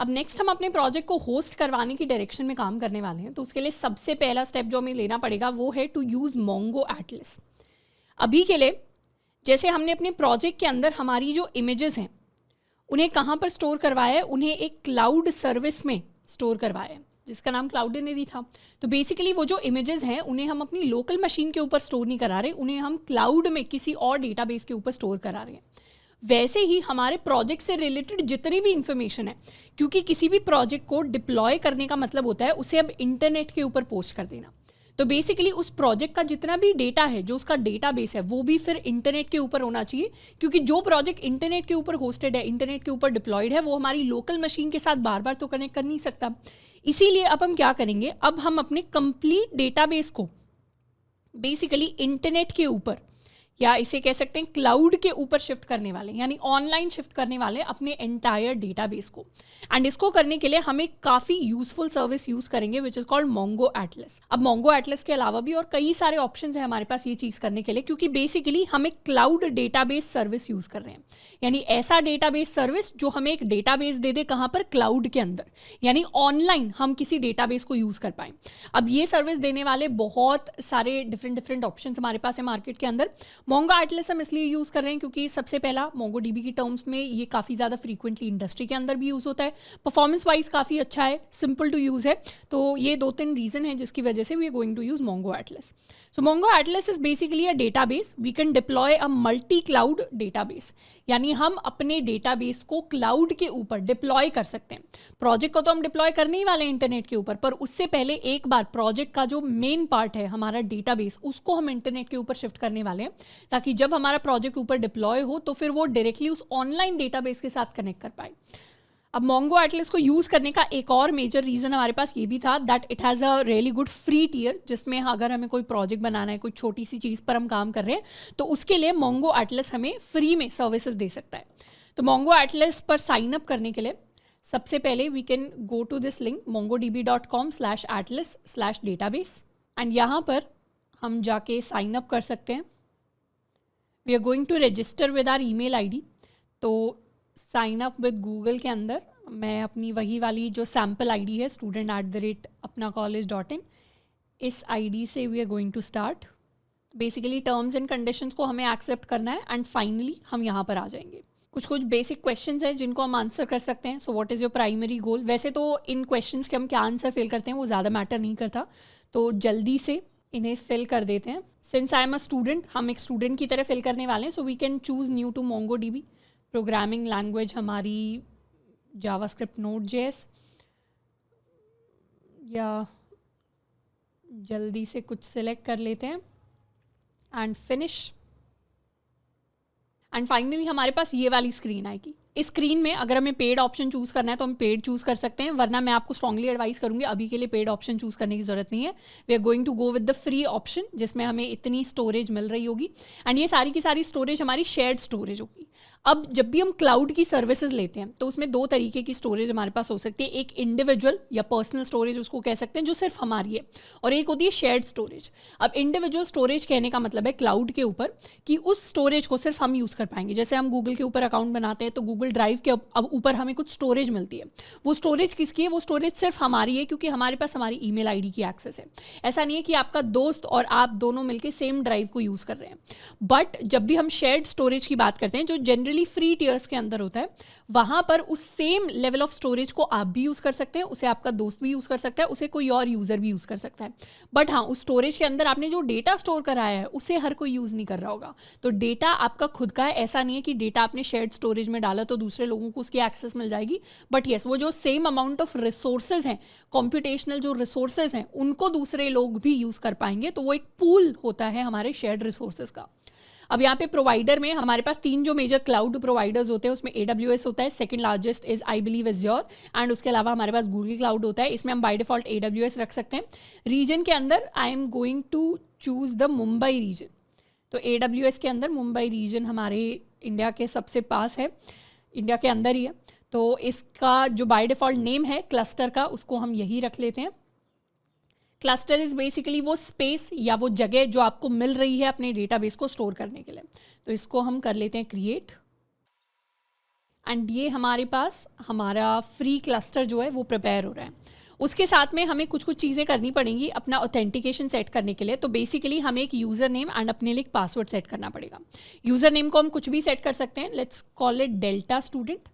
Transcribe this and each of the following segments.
अब नेक्स्ट हम अपने प्रोजेक्ट को होस्ट करवाने की डायरेक्शन में काम करने वाले हैं, तो उसके लिए सबसे पहला स्टेप जो हमें लेना पड़ेगा वो है टू यूज़ मोंगो एटलस। अभी के लिए जैसे हमने अपने प्रोजेक्ट के अंदर हमारी जो इमेजेस हैं उन्हें कहाँ पर स्टोर करवाया है, उन्हें एक क्लाउड सर्विस में स्टोर करवाया है जिसका नाम क्लाउडिनरी था। तो बेसिकली वो जो इमेजेस हैं उन्हें हम अपनी लोकल मशीन के ऊपर स्टोर नहीं करा रहे, उन्हें हम क्लाउड में किसी और डेटाबेस के ऊपर स्टोर करा रहे हैं। वैसे ही हमारे प्रोजेक्ट से रिलेटेड जितनी भी इंफॉर्मेशन है, क्योंकि किसी भी प्रोजेक्ट को डिप्लॉय करने का मतलब होता है उसे अब इंटरनेट के ऊपर पोस्ट कर देना। तो बेसिकली उस प्रोजेक्ट का जितना भी डेटा है, जो उसका डेटाबेस है, वो भी फिर इंटरनेट के ऊपर होना चाहिए, क्योंकि जो प्रोजेक्ट इंटरनेट के ऊपर होस्टेड है, इंटरनेट के ऊपर डिप्लॉयड है, वो हमारी लोकल मशीन के साथ बार बार तो कनेक्ट कर नहीं सकता। इसीलिए अब हम क्या करेंगे, अब हम अपने कंप्लीट डेटाबेस को बेसिकली इंटरनेट के ऊपर या इसे कह सकते हैं क्लाउड के ऊपर शिफ्ट करने वाले, यानी ऑनलाइन शिफ्ट करने वाले अपने एंटायर डेटाबेस को। एंड इसको करने के लिए हम एक काफ़ी यूजफुल सर्विस यूज़ करेंगे which is called Mongo Atlas. अब मोंगो एटलस के अलावा भी और कई सारे ऑप्शंस हैं हमारे पास ये चीज़ करने के लिए, क्योंकि बेसिकली हम एक क्लाउड डेटाबेस सर्विस यूज़ कर रहे हैं, यानी ऐसा डेटाबेस सर्विस जो हमें एक डेटाबेस दे दे कहाँ पर, क्लाउड के अंदर, यानी ऑनलाइन हम किसी डेटाबेस को यूज़ कर पाएँ। अब ये सर्विस देने वाले बहुत सारे डिफरेंट ऑप्शंस हमारे पास है मार्केट के अंदर। मोंगो एटलस हम इसलिए यूज़ कर रहे हैं क्योंकि सबसे पहला मोंगो डीबी की टर्म्स में ये काफ़ी ज़्यादा फ्रीक्वेंटली इंडस्ट्री के अंदर भी यूज़ होता है, परफॉर्मेंस वाइज काफ़ी अच्छा है, सिंपल टू यूज़ है। तो ये 2-3 रीज़न है जिसकी वजह से we are going to use Mongo Atlas. So Mongo Atlas is basically a database we can deploy a multi cloud database, यानी हम अपने डेटाबेस को क्लाउड के ऊपर डिप्लॉय कर सकते हैं। प्रोजेक्ट को तो हम डिप्लॉय करने ही वाले हैं इंटरनेट के ऊपर, पर उससे पहले एक बार प्रोजेक्ट का जो मेन पार्ट है हमारा डेटाबेस, उसको हम इंटरनेट के ऊपर शिफ्ट करने वाले हैं, ताकि जब हमारा प्रोजेक्ट ऊपर डिप्लॉय हो तो फिर वो डायरेक्टली उस ऑनलाइन डेटाबेस के साथ कनेक्ट कर पाए। अब मोंगो एटलस को यूज़ करने का एक और मेजर रीज़न हमारे पास ये भी था that it has a really good free tier, जिसमें अगर हमें कोई प्रोजेक्ट बनाना है, कोई छोटी सी चीज़ पर हम काम कर रहे हैं, तो उसके लिए मोंगो एटलस हमें फ्री में सर्विसेज दे सकता है। तो मोंगो एटलस पर साइन अप करने के लिए सबसे पहले we can go to this link mongodb.com/atlas/database and यहाँ पर हम जाके साइन अप कर सकते हैं। We are going to register with our email ID. तो साइन अप विद गूगल के अंदर मैं अपनी वही वाली जो सैम्पल आईडी है student@apnacollege.in, इस आईडी से we are going to start. Basically terms and conditions को हमें एक्सेप्ट करना है एंड फाइनली हम यहाँ पर आ जाएंगे। कुछ बेसिक क्वेश्चंस हैं जिनको हम आंसर कर सकते हैं। So what is your primary goal. वैसे तो इन क्वेश्चंस के हम क्या आंसर फिल करते हैं वो ज़्यादा मैटर नहीं करता, तो जल्दी से इन्हें फिल कर देते हैं। Since I am a student, हम एक स्टूडेंट की तरह फिल करने वाले हैं, so we can choose new to Mongo DB. Programming language हमारी जावास्क्रिप्ट नोड.js, या जल्दी से कुछ सिलेक्ट कर लेते हैं एंड फिनिश। एंड फाइनली हमारे पास ये वाली स्क्रीन आएगी। इस स्क्रीन में अगर हमें पेड ऑप्शन चूज़ करना है तो हम पेड चूज़ कर सकते हैं, वरना मैं आपको स्ट्रांगली एडवाइस करूंगी अभी के लिए पेड ऑप्शन चूज़ करने की ज़रूरत नहीं है। We are going to go with the free option, जिसमें हमें इतनी स्टोरेज मिल रही होगी एंड ये सारी की सारी स्टोरेज हमारी शेयर्ड स्टोरेज होगी। अब जब भी हम क्लाउड की सर्विसेज लेते हैं तो उसमें 2 तरीके की स्टोरेज हमारे पास हो सकती है। एक इंडिविजुअल या पर्सनल स्टोरेज उसको कह सकते हैं जो सिर्फ हमारी है, और एक होती है शेयर्ड स्टोरेज। अब इंडिविजुअल स्टोरेज कहने का मतलब है क्लाउड के ऊपर कि उस स्टोरेज को सिर्फ हम यूज़ कर पाएंगे। जैसे हम गूगल के ऊपर अकाउंट बनाते हैं तो गूगल ड्राइव के अब ऊपर हमें कुछ स्टोरेज मिलती है। वो स्टोरेज किसकी है? वो स्टोरेज सिर्फ हमारी है, क्योंकि हमारे पास हमारी ईमेल आईडी की एक्सेस है। ऐसा नहीं है कि आपका दोस्त और आप दोनों मिलकर सेम ड्राइव को यूज़ कर रहे हैं। बट जब भी हम शेयर्ड स्टोरेज की बात करते हैं, जो जनरली फ्री टियर्स के अंदर होता है, वहाँ पर उस सेम लेवल ऑफ स्टोरेज को आप भी यूज़ कर सकते हैं, उसे आपका दोस्त भी यूज़ कर सकता है, उसे कोई और यूज़र भी यूज़ कर सकता है। बट हाँ, उस स्टोरेज के अंदर आपने जो डेटा स्टोर कराया है उसे हर कोई यूज़ नहीं कर रहा होगा। तो डेटा आपका खुद का है, ऐसा नहीं है कि डेटा आपने शेयर्ड स्टोरेज में डाला तो दूसरे लोगों को उसकी एक्सेस मिल जाएगी। बट येस, वो जो सेम अमाउंट ऑफ रिसोर्सेज हैं, कॉम्प्यूटेशनल जो रिसोर्सेज हैं, उनको दूसरे लोग भी यूज़ कर पाएंगे। तो वो एक पूल होता है हमारे शेयर्ड रिसोर्सेज का। अब यहाँ पे प्रोवाइडर में हमारे पास 3 जो मेजर क्लाउड प्रोवाइडर्स होते हैं, उसमें AWS होता है, second largest is I believe Azure, and उसके अलावा हमारे पास गूगल क्लाउड होता है। इसमें हम बाय डिफॉल्ट AWS रख सकते हैं। रीजन के अंदर I am going to choose the Mumbai region. तो AWS के अंदर मुंबई रीजन हमारे इंडिया के सबसे पास है, इंडिया के अंदर ही है। तो इसका जो बाय डिफॉल्ट नेम है क्लस्टर का, उसको हम यही रख लेते हैं। क्लस्टर इज बेसिकली वो स्पेस या वो जगह जो आपको मिल रही है अपने डेटाबेस को स्टोर करने के लिए। तो इसको हम कर लेते हैं क्रिएट। एंड ये हमारे पास हमारा फ्री क्लस्टर जो है वो प्रिपेयर हो रहा है। उसके साथ में हमें कुछ चीज़ें करनी पड़ेंगी अपना ऑथेंटिकेशन सेट करने के लिए। तो बेसिकली हमें एक यूज़र नेम एंड अपने लिए एक पासवर्ड सेट करना पड़ेगा। यूज़र नेम को हम कुछ भी सेट कर सकते हैं, let's call it delta student,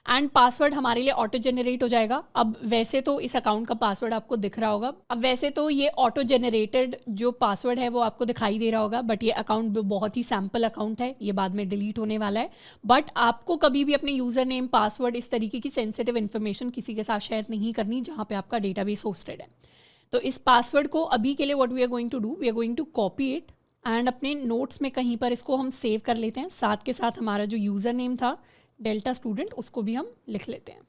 and password हमारे लिए ऑटो जनरेट हो जाएगा। अब वैसे तो इस अकाउंट का पासवर्ड आपको दिख रहा होगा, अब वैसे तो ये ऑटो जनरेटेड जो पासवर्ड है वो आपको दिखाई दे रहा होगा, बट ये अकाउंट बहुत ही सैम्पल अकाउंट है, ये बाद में डिलीट होने वाला है। बट आपको कभी भी अपने यूज़र नेम, पासवर्ड, इस तरीके की सेंसिटिव इन्फॉर्मेशन किसी के साथ शेयर नहीं करनी जहाँ पे आपका डेटाबेस होस्टेड है। तो इस पासवर्ड को अभी के लिए what we are going to do, we are going to copy it and अपने नोट्स में कहीं पर इसको हम सेव कर लेते हैं। साथ के साथ हमारा जो यूज़र नेम था डेल्टा स्टूडेंट, उसको भी हम लिख लेते हैं।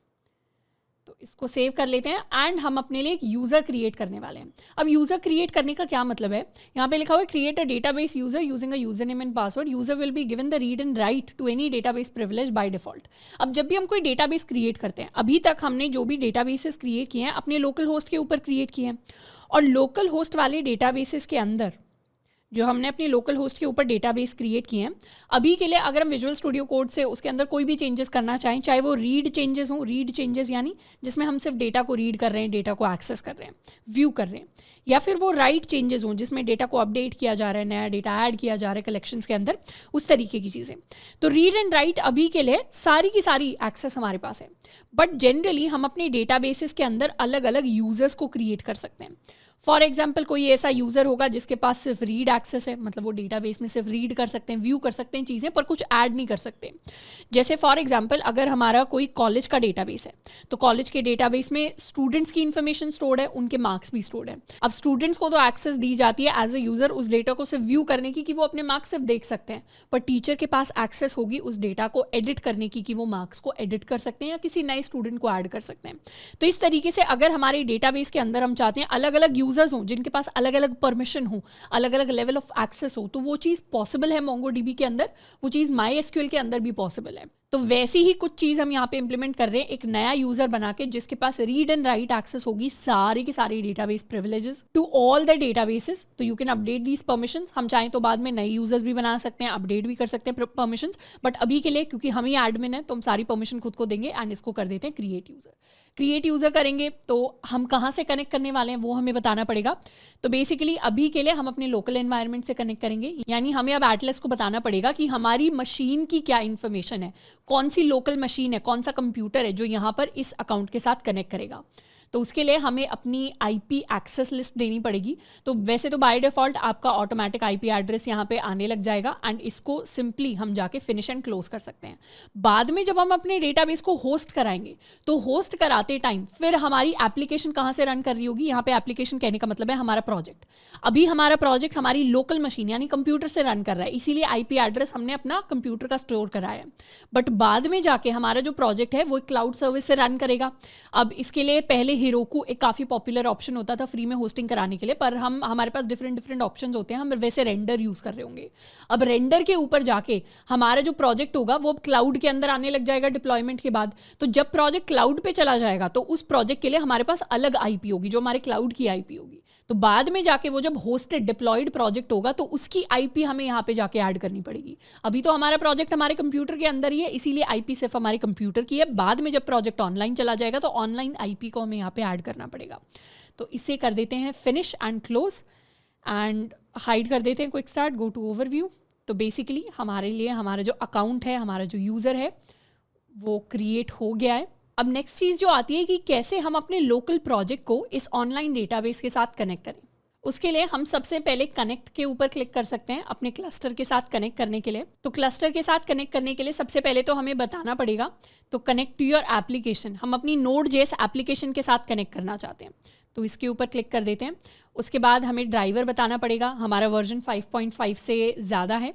तो इसको सेव कर लेते हैं एंड हम अपने लिए एक यूज़र क्रिएट करने वाले हैं। अब यूज़र क्रिएट करने का क्या मतलब है, यहाँ पे लिखा हुआ है create a database user using a user name and password, user will be given the read and write to any database privilege by default. अब जब भी हम कोई डेटाबेस क्रिएट करते हैं, अभी तक हमने जो भी डेटाबेसेस क्रिएट किए हैं अपने लोकल होस्ट के ऊपर क्रिएट किए हैं, और लोकल होस्ट वाले डेटाबेसेस के अंदर जो हमने अपनी लोकल होस्ट के ऊपर डेटाबेस क्रिएट किए हैं, अभी के लिए अगर हम विजुअल स्टूडियो कोड से उसके अंदर कोई भी चेंजेस करना चाहें, चाहे वो रीड चेंजेस हों, रीड चेंजेस यानी जिसमें हम सिर्फ डेटा को रीड कर रहे हैं, डेटा को एक्सेस कर रहे हैं, व्यू कर रहे हैं, या फिर वो राइट चेंजेस हों जिसमें डेटा को अपडेट किया जा रहा है, नया डेटा ऐड किया जा रहा है कलेक्शंस के अंदर, उस तरीके की चीज़ें। तो रीड एंड राइट अभी के लिए सारी की सारी एक्सेस हमारे पास है, बट जनरली हम अपने डेटाबेसेस के अंदर अलग अलग यूजर्स को क्रिएट कर सकते हैं। फॉर एग्जाम्पल कोई ऐसा यूज़र होगा जिसके पास सिर्फ रीड एक्सेस है, मतलब वो डेटाबेस में सिर्फ रीड कर सकते हैं, व्यू कर सकते हैं चीज़ें, पर कुछ ऐड नहीं कर सकते। जैसे फॉर एग्जाम्पल अगर हमारा कोई कॉलेज का डेटाबेस है, तो कॉलेज के डेटाबेस में स्टूडेंट्स की इन्फॉर्मेशन स्टोर्ड है, उनके मार्क्स भी स्टोर्ड है। अब स्टूडेंट्स को तो एक्सेस दी जाती है एज ए यूज़र उस डेटा को सिर्फ व्यू करने की कि वो अपने मार्क्स सिर्फ देख सकते हैं, पर टीचर के पास एक्सेस होगी उस डेटा को एडिट करने की कि वो मार्क्स को एडिट कर सकते हैं या किसी नए स्टूडेंट को ऐड कर सकते हैं। तो इस तरीके से अगर हमारे डेटाबेस के अंदर हम चाहते हैं अलग अलग यूजर्स हों जिनके पास अलग अलग परमिशन हो, अलग अलग लेवल ऑफ एक्सेस हो, तो वो चीज़ पॉसिबल है मोंगोडीबी के अंदर, वो चीज़ MySQL के अंदर भी पॉसिबल है। तो वैसी ही कुछ चीज़ हम यहाँ पे इंप्लीमेंट कर रहे हैं, एक नया यूज़र बना के जिसके पास रीड एंड राइट एक्सेस होगी सारी की सारी database privileges to all the databases. तो you can update these permissions, हम चाहें तो बाद में नए यूजर्स भी बना सकते हैं, अपडेट भी कर सकते हैं परमिशंस, बट अभी के लिए क्योंकि हम ही एडमिन है तो हम सारी परमिशन खुद को देंगे एंड इसको कर देते हैं क्रिएट यूज़र। क्रिएट यूज़र करेंगे तो हम कहाँ से कनेक्ट करने वाले हैं वो हमें बताना पड़ेगा। तो बेसिकली अभी के लिए हम अपने लोकल एनवायरनमेंट से कनेक्ट करेंगे, यानी हमें अब एटलस को बताना पड़ेगा कि हमारी मशीन की क्या इन्फॉर्मेशन है, कौन सी लोकल मशीन है, कौन सा कंप्यूटर है जो यहाँ पर इस अकाउंट के साथ कनेक्ट करेगा। तो उसके लिए हमें अपनी IP एक्सेस लिस्ट देनी पड़ेगी। तो वैसे तो बाय डिफ़ॉल्ट आपका ऑटोमेटिक IP एड्रेस यहाँ पे आने लग जाएगा एंड इसको सिंपली हम जाके फिनिश एंड क्लोज कर सकते हैं। बाद में जब हम अपने डेटाबेस को होस्ट कराएंगे तो होस्ट कराते टाइम फिर हमारी एप्लीकेशन कहाँ से रन कर रही होगी, यहाँ पे एप्लीकेशन कहने का मतलब है हमारा प्रोजेक्ट। अभी हमारा प्रोजेक्ट हमारी लोकल मशीन यानी कंप्यूटर से रन कर रहा है, इसीलिए IP एड्रेस हमने अपना कंप्यूटर का स्टोर कराया है। बट बाद में जाके हमारा जो प्रोजेक्ट है वो क्लाउड सर्विस से रन करेगा। अब इसके लिए पहले हेरोकू एक काफ़ी पॉपुलर ऑप्शन होता था फ्री में होस्टिंग कराने के लिए, पर हमारे पास डिफरेंट ऑप्शंस होते हैं, हम वैसे रेंडर यूज़ कर रहे होंगे। अब रेंडर के ऊपर जाके हमारा जो प्रोजेक्ट होगा वो क्लाउड के अंदर आने लग जाएगा डिप्लॉयमेंट के बाद। तो जब प्रोजेक्ट क्लाउड पे चला जाएगा तो उस प्रोजेक्ट के लिए हमारे पास अलग IP होगी जो हमारे क्लाउड की IP होगी। तो बाद में जाके वो जब होस्टेड डिप्लॉयड प्रोजेक्ट होगा तो उसकी IP हमें यहाँ पे जाके ऐड करनी पड़ेगी। अभी तो हमारा प्रोजेक्ट हमारे कंप्यूटर के अंदर ही है, इसीलिए IP सिर्फ हमारे कंप्यूटर की है। बाद में जब प्रोजेक्ट ऑनलाइन चला जाएगा तो ऑनलाइन IP को हमें यहाँ पे ऐड करना पड़ेगा। तो इससे कर देते हैं finish and close and hide कर देते हैं quick start, go to overview. तो बेसिकली हमारे लिए हमारा जो अकाउंट है, हमारा जो यूज़र है वो क्रिएट हो गया है। अब नेक्स्ट चीज़ जो आती है कि कैसे हम अपने लोकल प्रोजेक्ट को इस ऑनलाइन डेटाबेस के साथ कनेक्ट करें। उसके लिए हम सबसे पहले कनेक्ट के ऊपर क्लिक कर सकते हैं अपने क्लस्टर के साथ कनेक्ट करने के लिए। तो क्लस्टर के साथ कनेक्ट करने के लिए सबसे पहले तो हमें बताना पड़ेगा, तो कनेक्ट टू योर एप्लीकेशन, हम अपनी Node.js एप्लीकेशन के साथ कनेक्ट करना चाहते हैं तो इसके ऊपर क्लिक कर देते हैं। उसके बाद हमें ड्राइवर बताना पड़ेगा, हमारा वर्जन 5.5 से ज़्यादा है।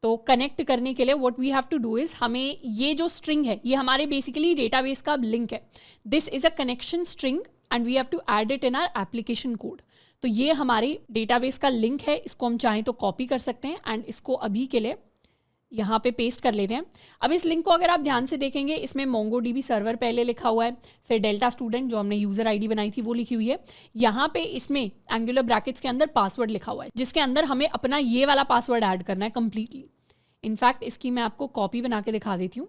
तो कनेक्ट करने के लिए what we have to do is, हमें ये जो स्ट्रिंग है ये हमारे बेसिकली डेटाबेस का लिंक है, this is a connection string and we have to add it in our application code. तो ये हमारे डेटाबेस का लिंक है, इसको हम चाहें तो कॉपी कर सकते हैं एंड इसको अभी के लिए यहाँ पे पेस्ट कर लेते हैं। अब इस लिंक को अगर आप ध्यान से देखेंगे इसमें MongoDB सर्वर पहले लिखा हुआ है, फिर डेल्टा स्टूडेंट जो हमने यूज़र ID बनाई थी वो लिखी हुई है, यहाँ पे इसमें एंगुलर ब्रैकेट्स के अंदर पासवर्ड लिखा हुआ है जिसके अंदर हमें अपना ये वाला पासवर्ड ऐड करना है कम्प्लीटली। इनफैक्ट इसकी मैं आपको कॉपी बना के दिखा देती हूँ।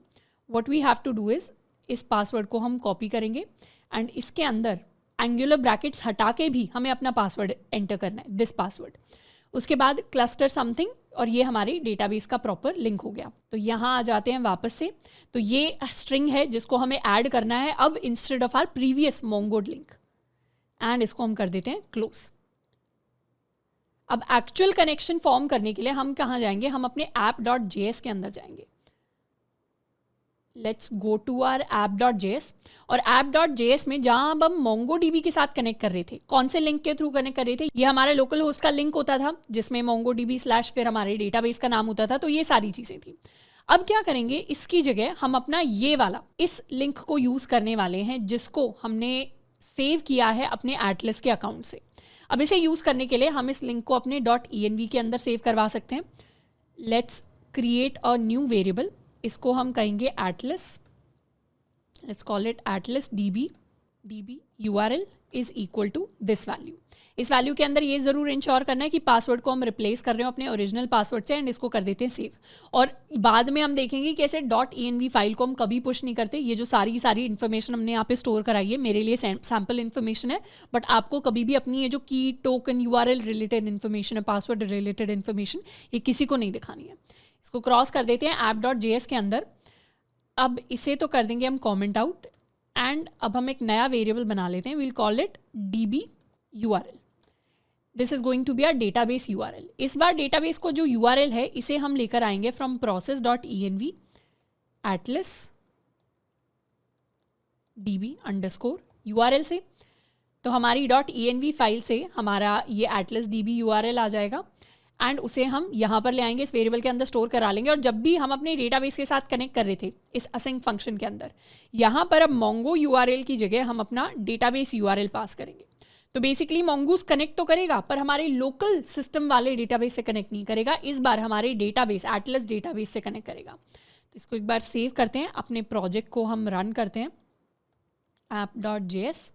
What we have to do is इस पासवर्ड को हम कॉपी करेंगे एंड इसके अंदर एंगुलर ब्रैकेट्स हटा के भी हमें अपना पासवर्ड एंटर करना है, दिस पासवर्ड। उसके बाद क्लस्टर समथिंग, और ये हमारी डेटाबेस का प्रॉपर लिंक हो गया। तो यहाँ आ जाते हैं वापस से, तो ये स्ट्रिंग है जिसको हमें ऐड करना है अब instead of our previous Mongo link, and इसको हम कर देते हैं क्लोज। अब एक्चुअल कनेक्शन फॉर्म करने के लिए हम कहाँ जाएंगे, हम अपने app.js के अंदर जाएंगे। Let's go to our app.js, और app.js में जहां अब हम MongoDB के साथ कनेक्ट कर रहे थे, कौन से लिंक के थ्रू कनेक्ट कर रहे थे, ये हमारा लोकल होस्ट का लिंक होता था जिसमें MongoDB / फिर हमारे डेटाबेस का नाम होता था, तो ये सारी चीज़ें थी। अब क्या करेंगे, इसकी जगह हम अपना ये वाला इस लिंक को यूज़ करने वाले हैं जिसको हमने सेव किया है अपने एटलस के अकाउंट से। अब इसे यूज़ करने के लिए हम इस लिंक को अपने .env के अंदर सेव करवा सकते हैं। Let's create a new variable, इसको हम कहेंगे atlas, let's call it atlas db url is equal to this value. इस वैल्यू के अंदर ये ज़रूर इंश्योर करना है कि पासवर्ड को हम रिप्लेस कर रहे हो अपने ओरिजिनल पासवर्ड से, एंड इसको कर देते हैं सेव। और बाद में हम देखेंगे कि ऐसे .env फाइल को हम कभी पुश नहीं करते। ये जो सारी इन्फॉर्मेशन हमने यहाँ पे स्टोर कराई है मेरे लिए सैम्पल इन्फॉर्मेशन है, बट आपको कभी भी अपनी ये जो की टोकन URL रिलेटेड इन्फॉर्मेशन है, पासवर्ड रिलेटेड इन्फॉर्मेशन, ये किसी को नहीं दिखानी है। इसको क्रॉस कर देते हैं app.js के अंदर। अब इसे तो कर देंगे हम कॉमेंट आउट, एंड अब हम एक नया वेरिएबल बना लेते हैं, we'll call it db url। This is going to be our database URL। इस बार डेटाबेस को जो URL है इसे हम लेकर आएंगे फ्रॉम process.env atlas db_url से। तो हमारी .env फाइल से हमारा ये atlas db URL आ जाएगा, एंड उसे हम यहाँ पर ले आएंगे, इस वेरिएबल के अंदर स्टोर करा लेंगे। और जब भी हम अपने डेटाबेस के साथ कनेक्ट कर रहे थे इस async फंक्शन के अंदर, यहाँ पर अब mongo URL की जगह हम अपना डेटाबेस URL पास करेंगे। तो बेसिकली mongoose कनेक्ट तो करेगा पर हमारे लोकल सिस्टम वाले डेटाबेस से कनेक्ट नहीं करेगा, इस बार हमारे डेटाबेस एटलस डेटाबेस से कनेक्ट करेगा। तो इसको एक बार सेव करते हैं, अपने प्रोजेक्ट को हम रन करते हैं app.js,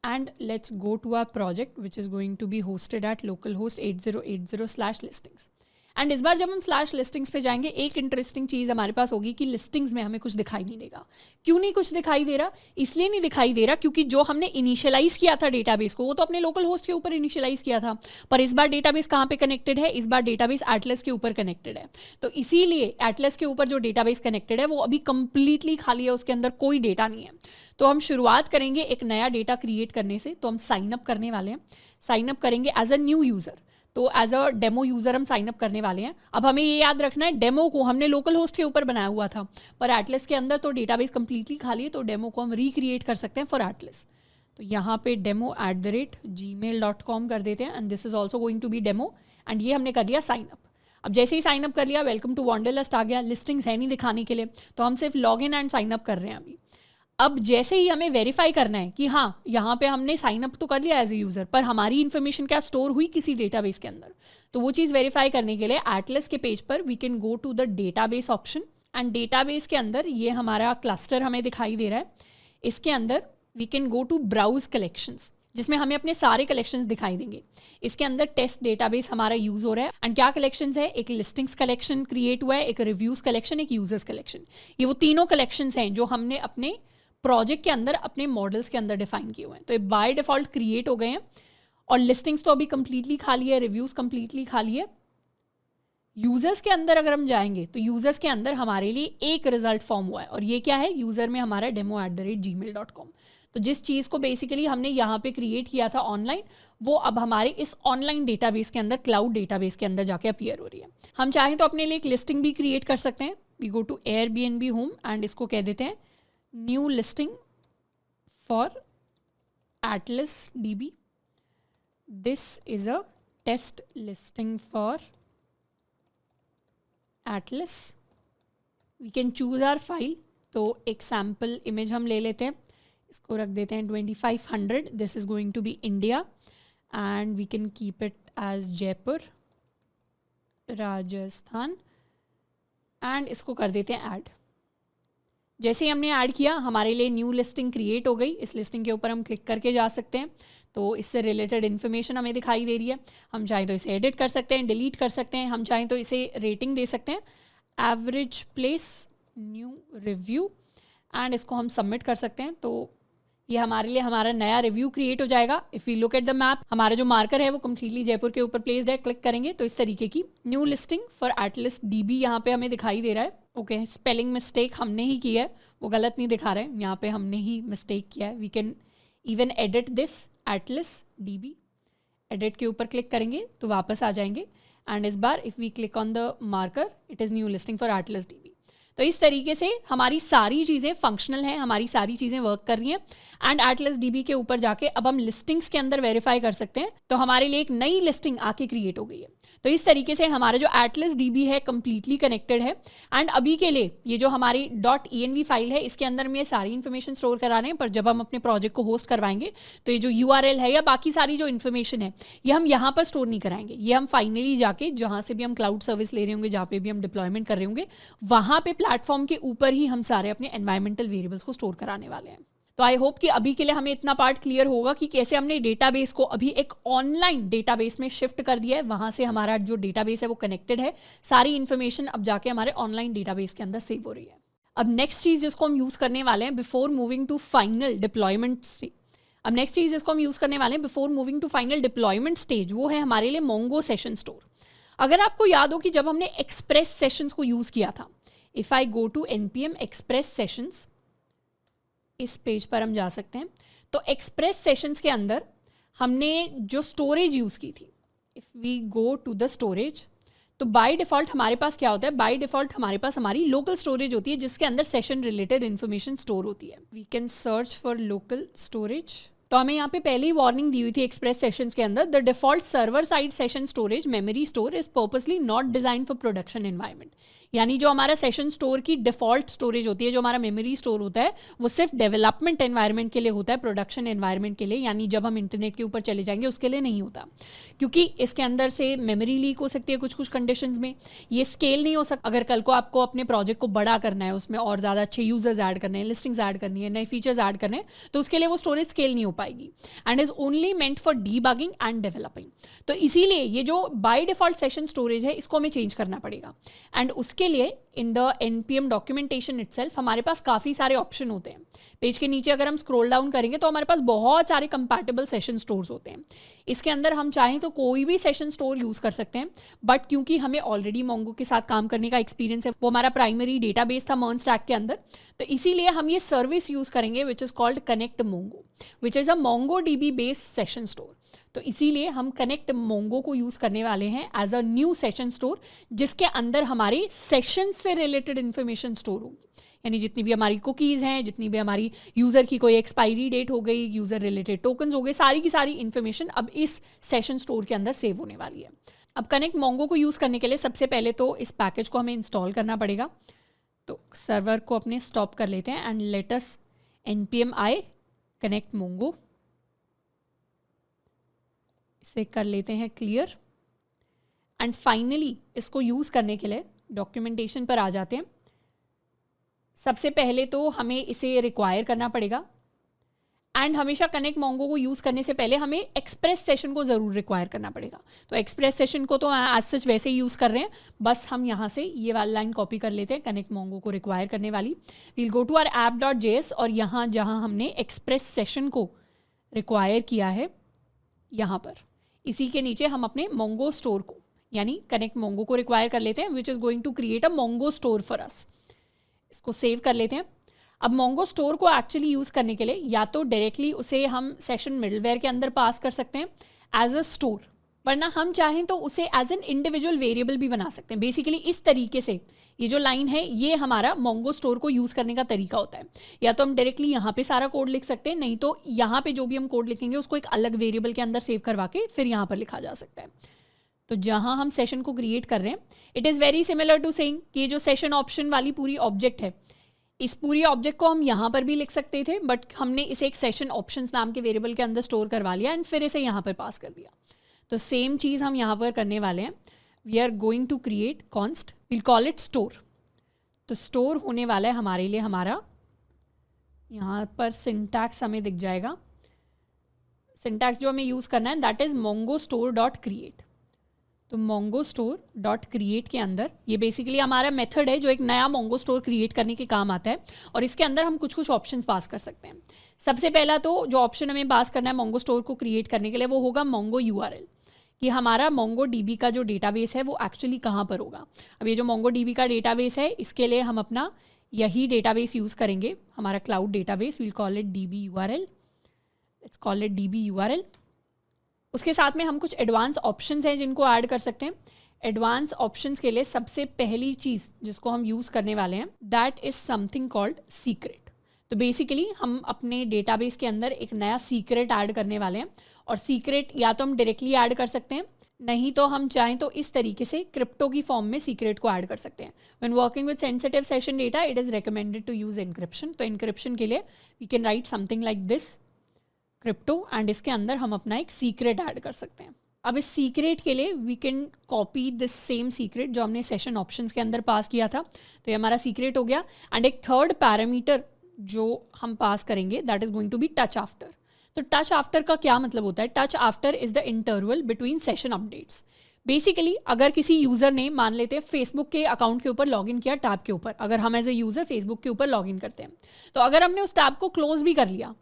and let's go to our project which is going to be hosted at localhost 8080/listings। And इस बार जब हम /listings पे जाएंगे, एक इंटरेस्टिंग चीज़ हमारे पास होगी कि लिस्टिंग्स में हमें कुछ दिखाई नहीं देगा। क्यों नहीं कुछ दिखाई दे रहा? इसलिए नहीं दिखाई दे रहा क्योंकि जो हमने इनिशियलाइज किया था डेटाबेस को, वो तो अपने लोकल होस्ट के ऊपर इनिशियलाइज किया था, पर इस बार डेटाबेस कहाँ पे कनेक्टेड है? इस बार डेटाबेस एटलस के ऊपर कनेक्टेड है। तो इसीलिए एटलस के ऊपर जो डेटाबेस कनेक्टेड है वो अभी कंप्लीटली खाली है, उसके अंदर कोई डेटा नहीं है। तो हम शुरुआत करेंगे एक नया डेटा क्रिएट करने से। तो हम साइन अप करने वाले हैं, साइन अप करेंगे एज अ न्यू यूज़र। तो एज अ डेमो यूज़र हम साइन अप करने वाले हैं। अब हमें ये याद रखना है, डेमो को हमने लोकल होस्ट के ऊपर बनाया हुआ था, पर एटलस के अंदर तो डेटाबेस कंप्लीटली खाली है, तो डेमो को हम रिक्रिएट कर सकते हैं फॉर एटलस। तो यहाँ पे demo@gmail.com कर देते हैं, and this is also going to be demo, and ये हमने कर लिया साइन अप। अब जैसे ही साइन अप कर लिया, वेलकम टू वॉन्डरलस्ट आ गया, लिस्टिंग्स है नहीं दिखाने के लिए, तो हम सिर्फ log in and sign up कर रहे हैं अभी। अब जैसे ही हमें वेरीफाई करना है कि हाँ यहाँ पे हमने साइन अप तो कर लिया एज ए यूज़र, पर हमारी इन्फॉर्मेशन क्या स्टोर हुई किसी डेटाबेस के अंदर, तो वो चीज़ वेरीफाई करने के लिए एटलस के पेज पर we can go to the database option, and database के अंदर ये हमारा क्लस्टर हमें दिखाई दे रहा है। इसके अंदर we can go to browse collections, जिसमें हमें अपने सारे कलेक्शंस दिखाई देंगे। इसके अंदर टेस्ट डेटाबेस हमारा यूज़ हो रहा है, एंड क्या कलेक्शंस है? एक लिस्टिंग्स कलेक्शन क्रिएट हुआ है, एक रिव्यूज़ कलेक्शन, एक यूजर्स कलेक्शन। ये वो तीनों कलेक्शंस हैं जो हमने अपने प्रोजेक्ट के अंदर अपने मॉडल्स के अंदर डिफाइन किए हुए हैं। तो ये बाय डिफ़ॉल्ट क्रिएट हो गए हैं, और लिस्टिंग्स तो अभी कंप्लीटली खाली है, रिव्यूज़ कंप्लीटली खाली है। यूज़र्स के अंदर अगर हम जाएंगे तो यूज़र्स के अंदर हमारे लिए एक रिजल्ट फॉर्म हुआ है, और ये क्या है? यूज़र में हमारा demo@gmail.com। तो जिस चीज़ को बेसिकली हमने यहाँ पे क्रिएट किया था ऑनलाइन, वो अब हमारे इस ऑनलाइन डेटाबेस के अंदर, क्लाउड डेटाबेस के अंदर जाके अपीयर हो रही है। हम चाहें तो अपने लिए एक लिस्टिंग भी क्रिएट कर सकते हैं। We go to Airbnb home, and इसको कह देते हैं new listing for Atlas DB। This is a test listing for Atlas। We can choose our file. तो एक सैम्पल इमेज हम ले लेते हैं, इसको रख देते हैं 2500। This is going to be India, and we can keep it as Jaipur Rajasthan, and इसको कर देते हैं ऐड। जैसे ही हमने ऐड किया, हमारे लिए न्यू लिस्टिंग क्रिएट हो गई। इस लिस्टिंग के ऊपर हम क्लिक करके जा सकते हैं, तो इससे रिलेटेड इन्फॉर्मेशन हमें दिखाई दे रही है। हम चाहें तो इसे एडिट कर सकते हैं, डिलीट कर सकते हैं, हम चाहें तो इसे रेटिंग दे सकते हैं, average place new review and इसको हम सबमिट कर सकते हैं। तो ये हमारे लिए हमारा नया रिव्यू क्रिएट हो जाएगा। If you look at the map, हमारा जो मार्कर है वो कम्प्लीटली जयपुर के ऊपर प्लेस्ड है। क्लिक करेंगे तो इस तरीके की new listing for at least dB यहाँ पे हमें दिखाई दे रहा है। ओके, स्पेलिंग मिस्टेक हमने ही की है, वो गलत नहीं दिखा रहा है, यहाँ पे हमने ही मिस्टेक किया है। We can even edit this Atlas DB. Edit के ऊपर क्लिक करेंगे तो वापस आ जाएंगे एंड इस बार if we click on the marker it is new listing for at least DB. तो इस तरीके से हमारी सारी चीज़ें फंक्शनल हैं, हमारी सारी चीज़ें वर्क कर रही हैं एंड एटलस डीबी के ऊपर जाके अब हम लिस्टिंग्स के अंदर वेरीफाई कर सकते हैं। तो हमारे लिए एक नई लिस्टिंग आके क्रिएट हो गई है। तो इस तरीके से हमारा जो एटलस डीबी है कंप्लीटली कनेक्टेड है एंड अभी के लिए ये जो हमारी .env फाइल है इसके अंदर में ये सारी इन्फॉर्मेशन स्टोर करा रहे हैं, पर जब हम अपने प्रोजेक्ट को होस्ट करवाएंगे तो ये जो URL है या बाकी सारी जो इन्फॉर्मेशन है ये हम यहाँ पर स्टोर नहीं कराएंगे। ये हम फाइनली जाके जहाँ से भी हम क्लाउड सर्विस ले रहे होंगे, जहाँ पे भी हम डिप्लॉयमेंट कर रहे होंगे, वहाँ पे प्लेटफॉर्म के ऊपर ही हम सारे अपने एनवायरमेंटल वेरिएबल्स को स्टोर कराने वाले हैं। तो आई होप कि अभी के लिए हमें इतना पार्ट क्लियर होगा कि कैसे हमने डेटाबेस को अभी एक ऑनलाइन डेटाबेस में शिफ्ट कर दिया है। वहाँ से हमारा जो डेटाबेस है वो कनेक्टेड है, सारी इन्फॉर्मेशन अब जाके हमारे ऑनलाइन डेटाबेस के अंदर सेव हो रही है। अब नेक्स्ट चीज़ जिसको हम यूज़ करने वाले हैं before moving to final deployment stage वो है हमारे लिए मोंगो सेशन स्टोर। अगर आपको याद हो कि जब हमने एक्सप्रेस सेशंस को यूज़ किया था, if I go to npm express sessions, इस पेज पर हम जा सकते हैं। तो एक्सप्रेस सेशंस के अंदर हमने जो स्टोरेज यूज़ की थी, if we go to the storage, तो बाय डिफ़ॉल्ट हमारे पास क्या होता है, बाय डिफ़ॉल्ट हमारे पास हमारी लोकल स्टोरेज होती है जिसके अंदर सेशन रिलेटेड इन्फॉर्मेशन स्टोर होती है। We can search for local storage. तो हमें यहाँ पे पहले ही वार्निंग दी हुई थी एक्सप्रेस सेशंस के अंदर, the default server side session storage memory store is purposely not design for production environment. यानी जो हमारा सेशन स्टोर की डिफ़ॉल्ट स्टोरेज होती है, जो हमारा मेमोरी स्टोर होता है, वो सिर्फ डेवलपमेंट एनवायरनमेंट के लिए होता है, प्रोडक्शन एनवायरनमेंट के लिए यानी जब हम इंटरनेट के ऊपर चले जाएंगे उसके लिए नहीं होता, क्योंकि इसके अंदर से मेमोरी लीक हो सकती है कुछ कुछ कंडीशंस में। ये स्केल नहीं हो सकता। अगर कल को आपको अपने प्रोजेक्ट को बड़ा करना है, उसमें और ज़्यादा अच्छे यूजर्स ऐड करने हैं, लिस्टिंग्स ऐड करनी है, नए फीचर्स ऐड करने हैं, तो उसके लिए वो स्टोरेज स्केल नहीं हो पाएगी and is only meant for debugging and developing. तो इसीलिए ये जो बाय डिफ़ॉल्ट सेशन स्टोरेज है इसको हमें चेंज करना पड़ेगा एंड उसके लिए in the npm documentation itself हमारे पास काफ़ी सारे ऑप्शन होते हैं। पेज के नीचे अगर हम स्क्रॉल डाउन करेंगे तो हमारे पास बहुत सारे कंपैटिबल सेशन स्टोर्स होते हैं। इसके अंदर हम चाहें तो कोई भी सेशन स्टोर यूज़ कर सकते हैं, बट क्योंकि हमें ऑलरेडी मोंगो के साथ काम करने का एक्सपीरियंस है, वो हमारा प्राइमरी डेटाबेस था मर्न स्टैक के अंदर, तो इसीलिए हम ये सर्विस यूज़ करेंगे which is called connect Mongo, which is a Mongo DB based session store. तो इसीलिए हम कनेक्ट मोंगो को यूज़ करने वाले हैं as a new session store, जिसके अंदर हमारे सेशन से रिलेटेड इन्फॉर्मेशन स्टोर होगी। यानी जितनी भी हमारी कुकीज़ हैं, जितनी भी हमारी यूज़र की कोई एक्सपायरी डेट हो गई, यूज़र रिलेटेड टोकन्स हो गए, सारी की सारी इन्फॉर्मेशन अब इस सेशन स्टोर के अंदर सेव होने वाली है। अब कनेक्ट मोंगो को यूज़ करने के लिए सबसे पहले तो इस पैकेज को हमें इंस्टॉल करना पड़ेगा। तो सर्वर को अपने स्टॉप कर लेते हैं and let us npm i connect Mongo, इसे कर लेते हैं क्लियर एंड फाइनली इसको यूज़ करने के लिए डॉक्यूमेंटेशन पर आ जाते हैं। सबसे पहले तो हमें इसे रिक्वायर करना पड़ेगा एंड हमेशा कनेक्ट मोंगो को यूज़ करने से पहले हमें एक्सप्रेस सेशन को ज़रूर रिक्वायर करना पड़ेगा। तो एक्सप्रेस सेशन को तो एज सच वैसे ही यूज़ कर रहे हैं, बस हम यहाँ से ये वाली लाइन कॉपी कर लेते हैं कनेक्ट मोंगो को रिक्वायर करने वाली। We'll go to our app.js और यहाँ जहाँ हमने एक्सप्रेस सेशन को रिक्वायर किया है, यहाँ पर इसी के नीचे हम अपने मोंगो स्टोर को यानी कनेक्ट मोंगो को रिक्वायर कर लेते हैं, which is going to create a Mongo store for us. इसको सेव कर लेते हैं। अब मोंगो स्टोर को एक्चुअली यूज़ करने के लिए या तो डायरेक्टली उसे हम सेशन मिडलवेयर के अंदर पास कर सकते हैं एज अ स्टोर, वरना हम चाहें तो उसे एज एन इंडिविजुअल वेरिएबल भी बना सकते हैं। बेसिकली इस तरीके से ये जो लाइन है ये हमारा मोंगो स्टोर को यूज़ करने का तरीका होता है। या तो हम डायरेक्टली यहाँ पे सारा कोड लिख सकते हैं, नहीं तो यहाँ पे जो भी हम कोड लिखेंगे उसको एक अलग वेरिएबल के अंदर सेव करवा के फिर यहाँ पर लिखा जा सकता है। तो जहाँ हम सेशन को क्रिएट कर रहे हैं, it is very similar to saying कि ये जो सेशन ऑप्शन वाली पूरी ऑब्जेक्ट है, इस पूरी ऑब्जेक्ट को हम यहाँ पर भी लिख सकते थे, बट हमने इसे एक सेशन ऑप्शंस नाम के वेरिएबल के अंदर स्टोर करवा लिया एंड फिर इसे यहाँ पर पास कर दिया। तो सेम चीज़ हम यहाँ पर करने वाले हैं। We are going to create const, will call it store. तो स्टोर होने वाला है हमारे लिए, हमारा यहाँ पर सिंटैक्स हमें दिख जाएगा। सिंटैक्स जो हमें यूज़ करना है दैट इज़ mongo store.create। तो मोंगो स्टोर डॉट क्रिएट के अंदर ये बेसिकली हमारा मेथड है जो एक नया मोंगो स्टोर क्रिएट करने के काम आता है, और इसके अंदर हम कुछ कुछ ऑप्शंस पास कर सकते हैं। सबसे पहला तो जो ऑप्शन हमें पास करना है मोंगो स्टोर को क्रिएट करने के लिए वो होगा मोंगो यूआरएल, कि हमारा मोंगो डीबी का जो डेटाबेस है वो एक्चुअली कहाँ पर होगा। अब ये जो मोंगो डीबी का डेटाबेस है इसके लिए हम अपना यही डेटाबेस यूज़ करेंगे, हमारा cloud database, will call it dB URL, let's call it dB URL. उसके साथ में हम कुछ एडवांस ऑप्शंस हैं जिनको ऐड कर सकते हैं। एडवांस ऑप्शंस के लिए सबसे पहली चीज़ जिसको हम यूज़ करने वाले हैं that is something called secret. तो बेसिकली हम अपने डेटाबेस के अंदर एक नया सीक्रेट ऐड करने वाले हैं, और सीक्रेट या तो हम डायरेक्टली ऐड कर सकते हैं, नहीं तो हम चाहें तो इस तरीके से क्रिप्टो की फॉर्म में सीक्रेट को ऐड कर सकते हैं। When working with sensitive session data it is recommended to use encryption. तो एनक्रिप्शन के लिए we can write something like this crypto, and इसके अंदर हम अपना एक सीक्रेट ऐड कर सकते हैं। अब इस सीक्रेट के लिए we can copy this same secret जो हमने सेशन ऑप्शंस के अंदर पास किया था, तो ये हमारा सीक्रेट हो गया। एंड एक थर्ड पैरामीटर जो हम पास करेंगे that is going to be touch after. तो टच आफ्टर का क्या मतलब होता है? Touch after is the interval between session updates. Basically अगर किसी यूज़र ने, मान लेते हैं, फेसबुक के अकाउंट के ऊपर लॉगिन किया, टैब के ऊपर, अगर हम एज ए यूज़र फेसबुक के ऊपर लॉगिन करते हैं, तो अगर हमने उस टैब को क्लोज भी कर लिया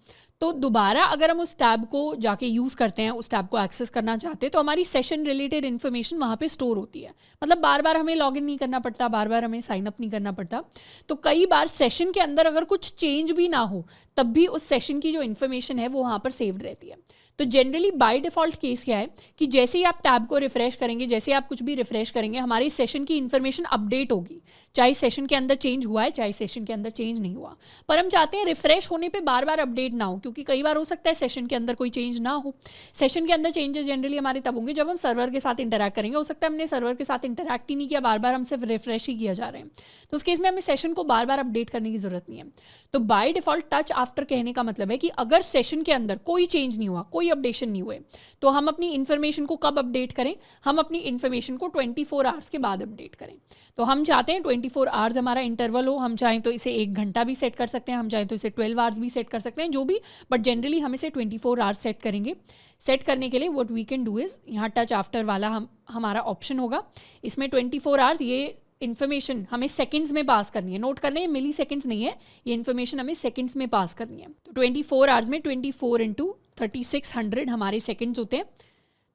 तो दोबारा अगर हम उस टैब को जाके यूज़ करते हैं, उस टैब को एक्सेस करना चाहते हैं, तो हमारी सेशन रिलेटेड इन्फॉर्मेशन वहाँ पे स्टोर होती है। मतलब बार बार हमें लॉगिन नहीं करना पड़ता, बार बार हमें साइन अप नहीं करना पड़ता। तो कई बार सेशन के अंदर अगर कुछ चेंज भी ना हो तब भी उस सेशन की जो इन्फॉर्मेशन है वो वहाँ पर सेव्ड रहती है। तो जनरली बाय डिफ़ॉल्ट केस क्या है कि जैसे ही आप टैब को रिफ्रेश करेंगे, जैसे आप कुछ भी रिफ्रेश करेंगे, हमारी सेशन की इन्फॉर्मेशन अपडेट होगी, चाहे सेशन के अंदर चेंज हुआ है चाहे सेशन के अंदर चेंज नहीं हुआ। पर हम चाहते हैं रिफ्रेश होने पे बार बार अपडेट ना हो, क्योंकि कई बार हो सकता है सेशन के अंदर कोई चेंज ना हो। सेशन के अंदर चेंजेस जनरली हमारे तब होंगे जब हम सर्वर के साथ इंटरैक्ट करेंगे। हो सकता है हमने सर्वर के साथ इंटरैक्ट ही नहीं किया, बार बार हम सिर्फ रिफ्रेश ही किया जा रहे हैं, तो उस केस में हमें सेशन को बार बार अपडेट करने की जरूरत नहीं है। तो बाय डिफ़ॉल्ट टच आफ्टर कहने का मतलब है कि अगर सेशन के अंदर कोई चेंज नहीं हुआ, कोई अपडेशन नहीं हुए, तो हम अपनी इन्फॉर्मेशन को कब अपडेट करें? हम अपनी इन्फॉर्मेशन को 24 आवर्स के बाद अपडेट करें। तो हम चाहते हैं 24 आवर्स हमारा इंटरवल हो। हम चाहें तो इसे 1 घंटा भी सेट कर सकते हैं, हम चाहें तो इसे 12 आवर्स भी सेट कर सकते हैं, जो भी, बट जनरली हम इसे 24 आवर्स सेट करेंगे। सेट करने के लिए what we can do is, यहाँ टच आफ्टर वाला हमारा ऑप्शन होगा, इसमें 24 आवर्स ये इन्फॉर्मेशन हमें सेकंड्स में पास करनी है। नोट करना है, मिली सेकंड्स नहीं है, ये इन्फॉर्मेशन हमें सेकंड्स में पास करनी है। तो 24 आवर्स में 24 इंटू 3600 हमारे सेकंड्स होते हैं।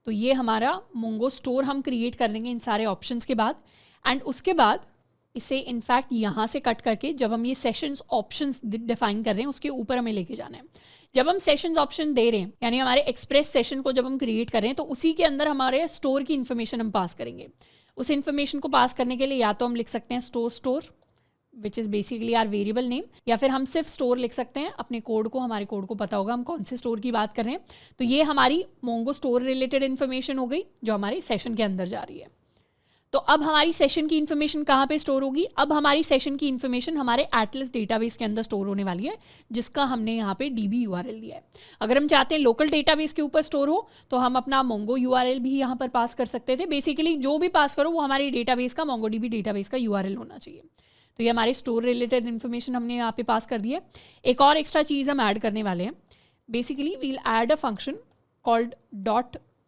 तो ये हमारा मोंगो स्टोर हम क्रिएट कर लेंगे इन सारे ऑप्शंस के बाद। एंड उसके बाद इसे इनफैक्ट यहाँ से कट करके जब हम ये सेशंस ऑप्शंस डिफाइन कर रहे हैं उसके ऊपर हमें लेके जाना है। जब हम सेशंस ऑप्शन दे रहे हैं, यानी हमारे एक्सप्रेस सेशन को जब हम क्रिएट कर रहे हैं, तो उसी के अंदर हमारे स्टोर की इन्फॉर्मेशन हम पास करेंगे। उस इन्फॉर्मेशन को पास करने के लिए या तो हम लिख सकते हैं store which is basically our variable name, या फिर हम सिर्फ स्टोर लिख सकते हैं अपने कोड को, हमारे कोड को पता होगा हम कौन से स्टोर की बात कर रहे हैं। तो ये हमारी मोंगो स्टोर रिलेटेड इन्फॉर्मेशन हो गई जो हमारे सेशन के अंदर जा रही है। तो अब हमारी सेशन की इन्फॉर्मेशन कहाँ पे स्टोर होगी? अब हमारी सेशन की इन्फॉर्मेशन हमारे एटलस डेटाबेस के अंदर स्टोर होने वाली है, जिसका हमने यहाँ पे डीबी यूआरएल दिया है। अगर हम चाहते हैं लोकल डेटाबेस के ऊपर स्टोर हो तो हम अपना मोंगो यूआरएल भी यहाँ पर पास कर सकते थे। बेसिकली जो भी पास करो वो हमारे डेटाबेस का, मोंगो डीबी डेटाबेस का यूआरएल होना चाहिए। तो ये हमारे स्टोर रिलेटेड इन्फॉर्मेशन हमने यहाँ पे पास कर दी है। एक और एक्स्ट्रा चीज़ हम ऐड करने वाले हैं। Basically we'll add a function called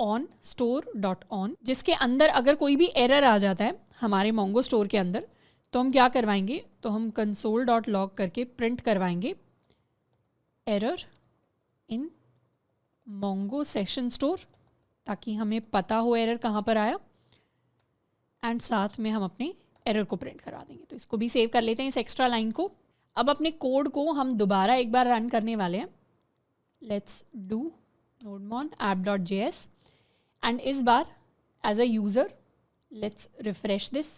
.on store.on, जिसके अंदर अगर कोई भी एरर आ जाता है हमारे मोंगो स्टोर के अंदर, तो हम क्या करवाएंगे, तो हम console.log करके प्रिंट करवाएंगे error in Mongo session store, ताकि हमें पता हो एरर कहाँ पर आया, एंड साथ में हम अपने एरर को प्रिंट करवा देंगे। तो इसको भी सेव कर लेते हैं, इस एक्स्ट्रा लाइन को। अब अपने कोड को हम दोबारा एक बार रन करने वाले हैं। Let's do nodemon app.js, and इस बार as a user let's refresh this.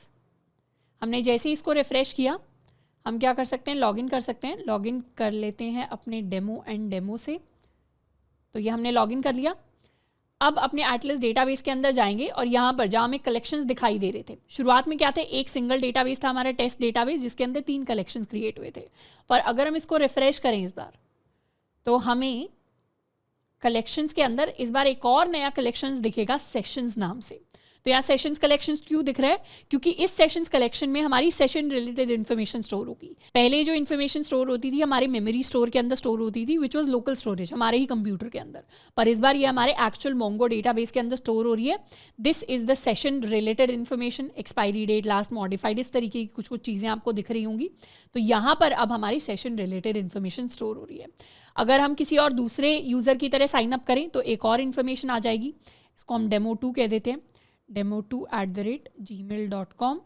हमने जैसे ही इसको रिफ्रेश किया, हम क्या कर सकते हैं, लॉगिन कर सकते हैं। लॉगिन कर लेते हैं अपने डेमो से। तो ये हमने लॉगिन कर लिया। अब अपने एटलस डेटाबेस के अंदर जाएंगे और यहाँ पर जहाँ हमें कलेक्शंस दिखाई दे रहे थे, शुरुआत में क्या थे, एक सिंगल डेटाबेस था हमारा टेस्ट डेटाबेस, जिसके अंदर 3 कलेक्शंस क्रिएट हुए थे। पर अगर हम इसको रिफ्रेश करें इस बार, तो हमें कलेक्शंस के अंदर इस बार एक और नया कलेक्शंस दिखेगा सेशंस नाम से। तो यहाँ सेशंस कलेक्शंस क्यों दिख रहा है? क्योंकि इस सेशंस कलेक्शन में हमारी सेशन रिलेटेड इन्फॉर्मेशन स्टोर होगी। पहले जो इन्फॉर्मेशन स्टोर होती थी हमारे मेमोरी स्टोर के अंदर स्टोर होती थी, विच वॉज लोकल स्टोरेज, हमारे ही कंप्यूटर के अंदर, पर इस बार ये हमारे एक्चुअल मोंगो डेटाबेस के अंदर स्टोर हो रही है। This is the session related information, expiry date, last modified, इस तरीके की कुछ चीज़ें आपको दिख रही होंगी। तो यहाँ पर अब हमारी सेशन रिलेटेड इन्फॉर्मेशन स्टोर हो रही है। अगर हम किसी और दूसरे यूज़र की तरह साइन अप करें तो एक और इन्फॉर्मेशन आ जाएगी, इसको हम demo2 कह देते हैं, demo2@gmail.com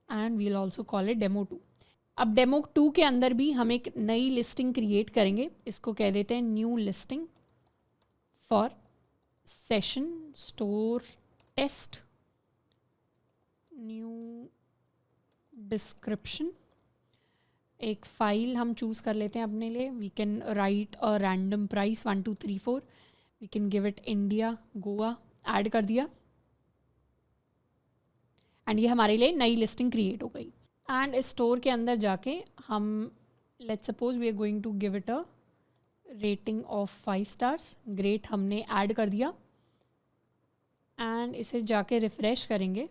and we'll also call it demo2। अब demo2 के अंदर भी हम एक नई लिस्टिंग क्रिएट करेंगे, इसको कह देते हैं new listing for session store test, new description. एक फाइल हम चूज़ कर लेते हैं अपने लिए, we can write a random price 1 2 3 4, we can give it India Goa, add कर दिया एंड ये हमारे लिए नई लिस्टिंग क्रिएट हो गई। एंड इस स्टोर के अंदर जाके हम let's suppose we are going to give it a rating of 5 stars, great, हमने ऐड कर दिया एंड इसे जाके रिफ्रेश करेंगे।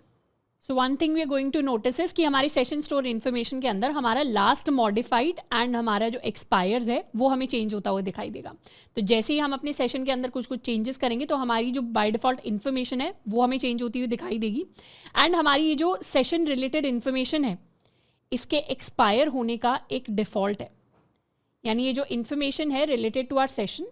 So one thing we are going to notice is कि हमारी सेशन स्टोर इन्फॉर्मेशन के अंदर हमारा लास्ट मॉडिफाइड एंड हमारा जो एक्सपायर्स है वो हमें चेंज होता हुआ दिखाई देगा। तो जैसे ही हम अपने सेशन के अंदर कुछ चेंजेस करेंगे तो हमारी जो बाय डिफ़ॉल्ट इन्फॉर्मेशन है वो हमें चेंज होती हुई दिखाई देगी। एंड हमारी ये जो सेशन रिलेटेड इन्फॉर्मेशन है इसके एक्सपायर होने का एक डिफ़ॉल्ट है, यानी ये जो इन्फॉर्मेशन है रिलेटेड टू आवर सेशन,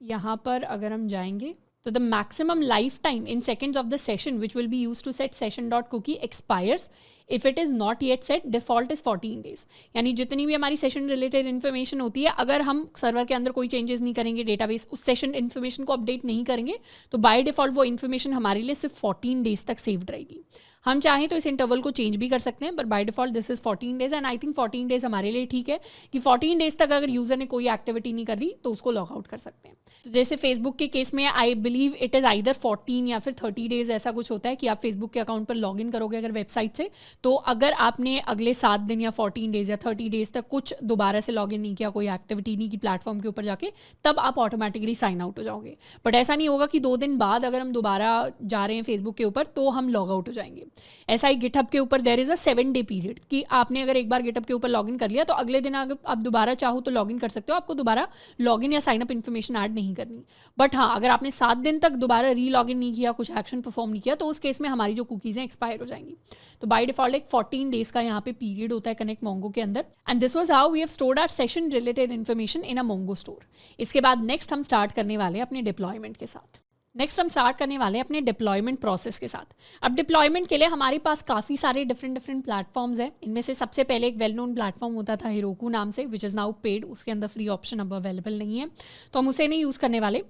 यहाँ पर अगर हम जाएंगे तो the maximum lifetime in seconds of the session which will be used to set session.cookie expires if it is not yet set, default is 14 days। यानी जितनी भी हमारी सेशन रिलेटेड इन्फॉर्मेशन होती है अगर हम सर्वर के अंदर कोई चेंजेस नहीं करेंगे, डेटाबेस उस सेशन इन्फॉर्मेशन को अपडेट नहीं करेंगे तो बाय डिफ़ॉल्ट वो इन्फॉर्मेशन हमारे लिए सिर्फ 14 डेज तक सेव्ड रहेगी। हम चाहें तो इस इंटरवल को चेंज भी कर सकते हैं, but by default this is 14 days and I think 14 days हमारे लिए ठीक है कि 14 डेज तक अगर यूज़र ने कोई एक्टिविटी नहीं कर रही तो उसको लॉग आउट कर सकते हैं। तो जैसे फेसबुक के केस में I believe it is either 14 या फिर 30 डेज ऐसा कुछ होता है कि आप फेसबुक के अकाउंट पर लॉग इन करोगे अगर वेबसाइट से, तो अगर आपने अगले 7 दिन या 14 डेज या 30 डेज तक कुछ दोबारा से लॉग इन नहीं किया, कोई एक्टिविटी नहीं की प्लेटफॉर्म के ऊपर जाके, तब आप ऑटोमेटिकली साइन आउट हो जाओगे। बट ऐसा नहीं होगा कि 2 दिन बाद अगर हम दोबारा जा रहे हैं फेसबुक के ऊपर तो हम लॉग आउट हो जाएंगे। ऐसा ही गिटहब के ऊपर there is a 7 day period कि आपने अगर एक बार गिटहब के ऊपर लॉगिन कर लिया तो अगले दिन अगर आप दोबारा चाहो तो लॉगिन कर सकते हो, आपको दोबारा लॉगिन या साइनअप इन्फॉर्मेशन ऐड नहीं करनी। बट हाँ, अगर आपने 7 दिन तक दोबारा री लॉगिन नहीं किया, कुछ एक्शन परफॉर्म नहीं किया, तो उस केस में हमारी जो कुकीज़ हैं एक्सपायर हो जाएंगी। तो बाय डिफॉल्ट एक 14 डेज का यहाँ पे पीरियड होता है कनेक्ट मोंगो के अंदर। And this was how we have stored our session related information in a Mongo store. इसके बाद नेक्स्ट हम स्टार्ट करने वाले हैं अपने डिप्लॉयमेंट के साथ। नेक्स्ट हम स्टार्ट करने वाले हैं अपने डिप्लॉयमेंट प्रोसेस के साथ। अब डिप्लॉयमेंट के लिए हमारे पास काफ़ी सारे डिफरेंट प्लेटफॉर्म्स हैं। इनमें से सबसे पहले एक वेल नोन प्लेटफॉर्म होता था हेरोकू नाम से, विच इज़ नाउ पेड, उसके अंदर फ्री ऑप्शन अब अवेलेबल नहीं है, तो हम उसे नहीं यूज़ करने वाले।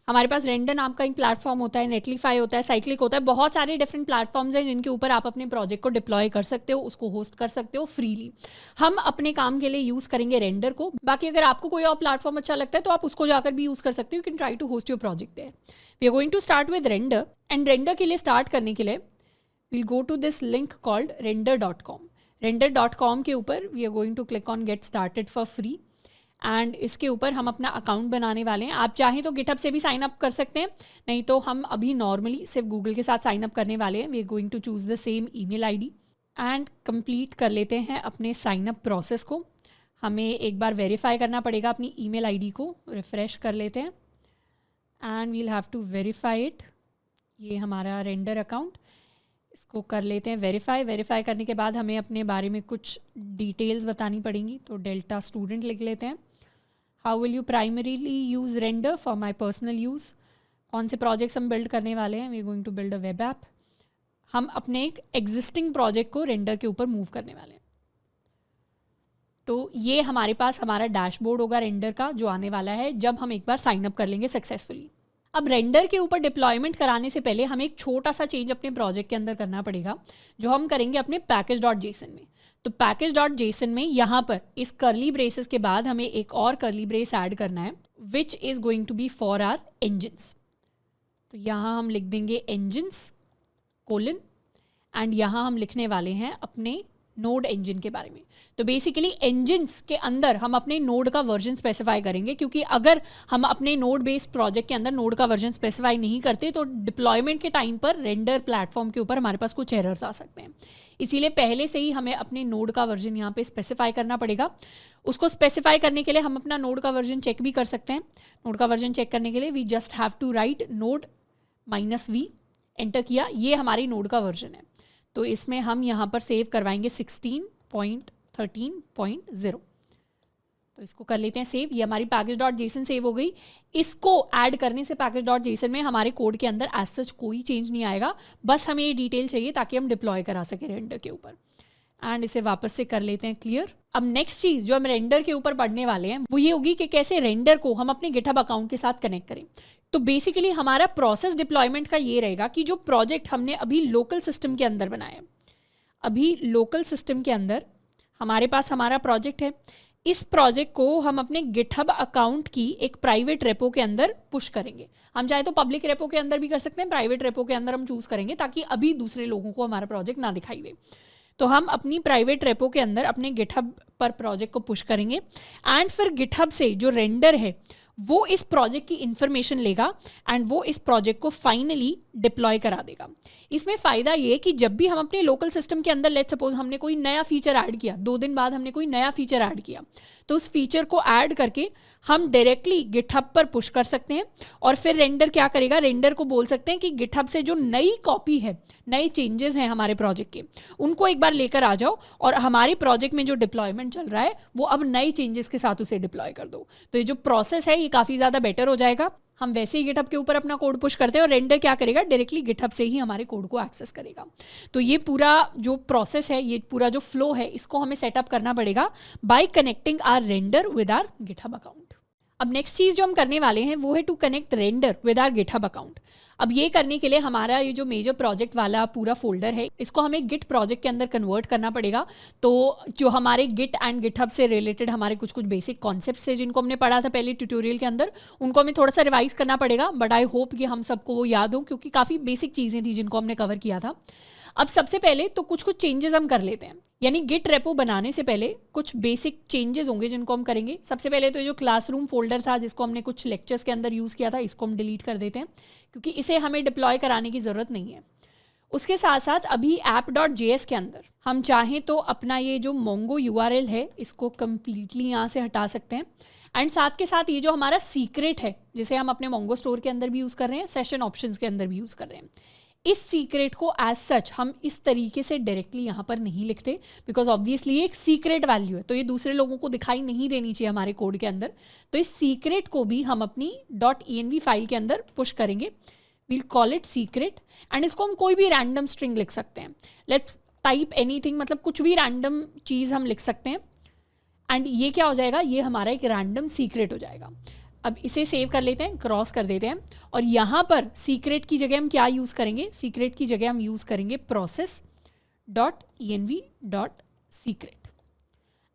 हमारे पास रेंडर नाम का एक प्लेटफॉर्म होता है, नेटलीफाई होता है, साइक्लिक होता है, बहुत सारे डिफरेंट प्लेटफॉर्म्स हैं जिनके ऊपर आप अपने प्रोजेक्ट को डिप्लॉय कर सकते हो, उसको होस्ट कर सकते हो फ्रीली। हम अपने काम के लिए यूज़ करेंगे रेंडर को। बाकी अगर आपको कोई और प्लेटफॉर्म अच्छा लगता है तो आप उसको जाकर भी यूज़ कर सकते हो। You can try to host your project there. We are going to start with Render and Render के लिए स्टार्ट करने के लिए we'll go to this link called render.com। render.com के ऊपर we are going to click on get started for free and इसके ऊपर हम अपना अकाउंट बनाने वाले हैं। आप चाहें तो गिटहब से भी साइन अप कर सकते हैं, नहीं तो हम अभी नॉर्मली सिर्फ गूगल के साथ साइन अप करने वाले हैं। We are going to choose the same email ID and complete कर लेते हैं अपने साइन अप प्रोसेस को। हमें एक बार वेरीफाई करना पड़ेगा अपनी ईमेल आईडी को। रिफ़्रेश कर लेते हैं and we'll have to verify it. ये हमारा रेंडर अकाउंट, इसको कर लेते हैं वेरीफाई। वेरीफाई करने के बाद हमें अपने बारे में कुछ डिटेल्स बतानी पड़ेंगी, तो डेल्टा स्टूडेंट लिख लेते हैं। How will you primarily use Render for my personal use. कौन से प्रोजेक्ट्स हम बिल्ड करने वाले हैं, we are going to build a web app. हम अपने एक एग्जिस्टिंग प्रोजेक्ट को रेंडर के ऊपर मूव करने वाले हैं। तो ये हमारे पास हमारा डैशबोर्ड होगा रेंडर का, जो आने वाला है जब हम एक बार साइन अप कर लेंगे सक्सेसफुली। अब रेंडर के ऊपर डिप्लॉयमेंट कराने से पहले हमें एक छोटा सा चेंज अपने प्रोजेक्ट के अंदर करना पड़ेगा, जो हम करेंगे अपने पैकेज.json में। तो पैकेज.json में यहाँ पर इस कर्ली ब्रेसेस के बाद हमें एक और कर्ली ब्रेस ऐड करना है, which is going to be for our engines। तो यहाँ हम लिख देंगे engines : एंड यहाँ हम लिखने वाले हैं अपने नोड इंजन के बारे में। तो बेसिकली इंजन्स के अंदर हम अपने नोड का वर्जन स्पेसिफाई करेंगे, क्योंकि अगर हम अपने नोड बेस्ड प्रोजेक्ट के अंदर नोड का वर्जन स्पेसिफाई नहीं करते तो डिप्लॉयमेंट के टाइम पर रेंडर प्लेटफॉर्म के ऊपर हमारे पास कुछ एरर्स आ सकते हैं। इसीलिए पहले से ही हमें अपने नोड का वर्जन यहाँ पे स्पेसिफाई करना पड़ेगा। उसको स्पेसिफाई करने के लिए हम अपना नोड का वर्जन चेक भी कर सकते हैं। नोड का वर्जन चेक करने के लिए we just have to write node -v, enter किया, ये हमारी नोड का वर्जन है। तो इसमें हम यहाँ पर सेव करवाएंगे 16.13.0। तो इसको कर लेते हैं सेव। ये हमारी package.json सेव हो गई। इसको ऐड करने से package.json में हमारे कोड के अंदर एज सच कोई चेंज नहीं आएगा, बस हमें ये डिटेल चाहिए ताकि हम डिप्लॉय करा सके रेंडर के ऊपर। एंड इसे वापस से कर लेते हैं क्लियर। अब नेक्स्ट चीज़ जो हम रेंडर के ऊपर पढ़ने वाले हैं वो ये होगी कि कैसे रेंडर को हम अपने गिटहब अकाउंट के साथ कनेक्ट करें। तो बेसिकली हमारा प्रोसेस डिप्लॉयमेंट का ये रहेगा कि जो प्रोजेक्ट हमने अभी लोकल सिस्टम के अंदर बनाया, अभी लोकल सिस्टम के अंदर हमारे पास हमारा प्रोजेक्ट है, इस प्रोजेक्ट को हम अपने गिटहब अकाउंट की एक प्राइवेट रेपो के अंदर पुश करेंगे। हम चाहे तो पब्लिक रेपो के अंदर भी कर सकते हैं, प्राइवेट रेपो के अंदर हम चूज करेंगे ताकि अभी दूसरे लोगों को हमारा प्रोजेक्ट ना दिखाई दे। तो हम अपनी प्राइवेट रेपो के अंदर अपने गिटहब पर प्रोजेक्ट को पुश करेंगे एंड फिर गिटहब से जो रेंडर है वो इस प्रोजेक्ट की इंफॉर्मेशन लेगा एंड वो इस प्रोजेक्ट को फाइनली डिप्लॉय करा देगा। इसमें फ़ायदा ये कि जब भी हम अपने लोकल सिस्टम के अंदर लेट्स सपोज हमने कोई नया फीचर ऐड किया, 2 दिन बाद हमने कोई नया फीचर ऐड किया, तो उस फीचर को ऐड करके हम डायरेक्टली गिटहब पर पुश कर सकते हैं और फिर रेंडर क्या करेगा, रेंडर को बोल सकते हैं कि गिटहब से जो नई कॉपी है, नए चेंजेस हैं हमारे प्रोजेक्ट के, उनको एक बार लेकर आ जाओ और हमारे प्रोजेक्ट में जो डिप्लॉयमेंट चल रहा है वो अब नए चेंजेस के साथ उसे डिप्लॉय कर दो। तो ये जो प्रोसेस है ये काफ़ी ज़्यादा बेटर हो जाएगा। हम वैसे ही गिटहब के ऊपर अपना कोड पुश करते हैं और रेंडर क्या करेगा, डायरेक्टली गिटहब से ही हमारे कोड को एक्सेस करेगा। तो ये पूरा जो प्रोसेस है, ये पूरा जो फ्लो है, इसको हमें सेटअप करना पड़ेगा by connecting our Render with our GitHub account. अब नेक्स्ट चीज़ जो हम करने वाले हैं वो है to connect Render with our GitHub account. अब ये करने के लिए हमारा ये जो मेजर प्रोजेक्ट वाला पूरा फोल्डर है, इसको हमें गिट प्रोजेक्ट के अंदर कन्वर्ट करना पड़ेगा। तो जो हमारे गिट एंड गिटहब से रिलेटेड हमारे कुछ बेसिक कॉन्सेप्ट्स है जिनको हमने पढ़ा था पहले ट्यूटोरियल के अंदर, उनको हमें थोड़ा सा रिवाइज करना पड़ेगा, बट आई होप कि हम सबको वो याद हो क्योंकि काफ़ी बेसिक चीज़ें थी जिनको हमने कवर किया था। अब सबसे पहले तो कुछ चेंजेस हम कर लेते हैं, यानी गिट रेपो बनाने से पहले कुछ बेसिक चेंजेस होंगे जिनको हम करेंगे। सबसे पहले तो जो क्लासरूम फोल्डर था जिसको हमने कुछ लेक्चर्स के अंदर यूज़ किया था, इसको हम डिलीट कर देते हैं क्योंकि इसे हमें डिप्लॉय कराने की ज़रूरत नहीं है। उसके साथ साथ अभी app.js के अंदर हम चाहें तो अपना ये जो मोंगो URL है इसको कम्प्लीटली यहाँ से हटा सकते हैं एंड साथ के साथ ये जो हमारा सीक्रेट है जिसे हम अपने मोंगो स्टोर के अंदर भी यूज़ कर रहे हैं, सेशन ऑप्शंस के अंदर भी यूज़ कर रहे हैं, इस सीक्रेट को एज सच हम इस तरीके से डायरेक्टली यहाँ पर नहीं लिखते बिकॉज ऑब्वियसली ये एक सीक्रेट वैल्यू है, तो ये दूसरे लोगों को दिखाई नहीं देनी चाहिए हमारे कोड के अंदर। तो इस सीक्रेट को भी हम अपनी .env फाइल के अंदर पुश करेंगे। We'll call it secret and इसको हम कोई भी रैंडम स्ट्रिंग लिख सकते हैं, लेट्स टाइप एनीथिंग, मतलब कुछ भी रैंडम चीज़ हम लिख सकते हैं एंड ये क्या हो जाएगा, ये हमारा एक रैंडम सीक्रेट हो जाएगा। अब इसे सेव कर लेते हैं, क्रॉस कर देते हैं और यहाँ पर सीक्रेट की जगह हम क्या यूज़ करेंगे, सीक्रेट की जगह हम यूज़ करेंगे process.env.secret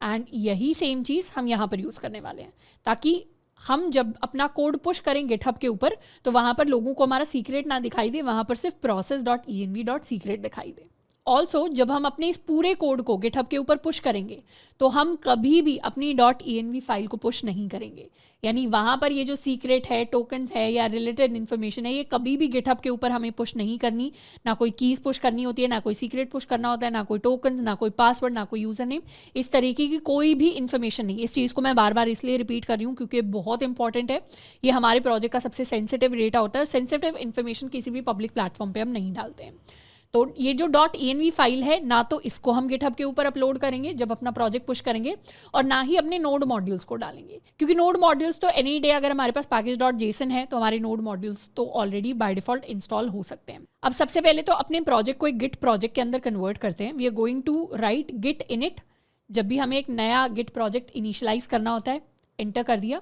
एंड यही सेम चीज़ हम यहाँ पर यूज़ करने वाले हैं ताकि हम जब अपना कोड पुश करें गिटहब के ऊपर तो वहाँ पर लोगों को हमारा सीक्रेट ना दिखाई दे, वहाँ पर सिर्फ process.env.secret दिखाई दे। ऑल्सो जब हम अपने इस पूरे कोड को गिटहब के ऊपर पुश करेंगे तो हम कभी भी अपनी .env फाइल को पुश नहीं करेंगे, यानी वहाँ पर ये जो सीक्रेट है, टोकन्स है या रिलेटेड इन्फॉर्मेशन है, ये कभी भी गिटहब के ऊपर हमें पुश नहीं करनी। ना कोई कीज़ पुश करनी होती है, ना कोई सीक्रेट पुश करना होता है, ना कोई टोकन्स, ना कोई पासवर्ड, ना कोई यूज़र नेम, इस तरीके की कोई भी इन्फॉर्मेशन नहीं। इस चीज़ को मैं बार बार इसलिए रिपीट कर रही हूँ क्योंकि बहुत इंपॉर्टेंट है, ये हमारे प्रोजेक्ट का सबसे सेंसिटिव डेटा होता है। सेंसिटिव इन्फॉर्मेशन किसी भी पब्लिक प्लेटफॉर्म पर हम नहीं डालते हैं। तो ये जो .env फाइल है ना तो इसको हम गिटहब के ऊपर अपलोड करेंगे जब अपना प्रोजेक्ट पुश करेंगे और ना ही अपने नोड मॉड्यूल्स को डालेंगे, क्योंकि नोड मॉड्यूल्स तो एनी डे अगर हमारे पास package.json है तो हमारे नोड मॉड्यूल्स तो ऑलरेडी बाय डिफॉल्ट इंस्टॉल हो सकते हैं। अब सबसे पहले तो अपने प्रोजेक्ट को एक गिट प्रोजेक्ट के अंदर कन्वर्ट करते हैं। We are going to write git init. जब भी हमें एक नया गिट प्रोजेक्ट इनिशियलाइज करना होता है, एंटर कर दिया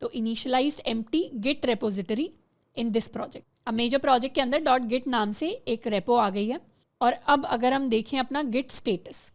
तो initialized empty git repository in this project. अब मेजर प्रोजेक्ट के अंदर .git नाम से एक रेपो आ गई है और अब अगर हम देखें अपना गिट स्टेटस,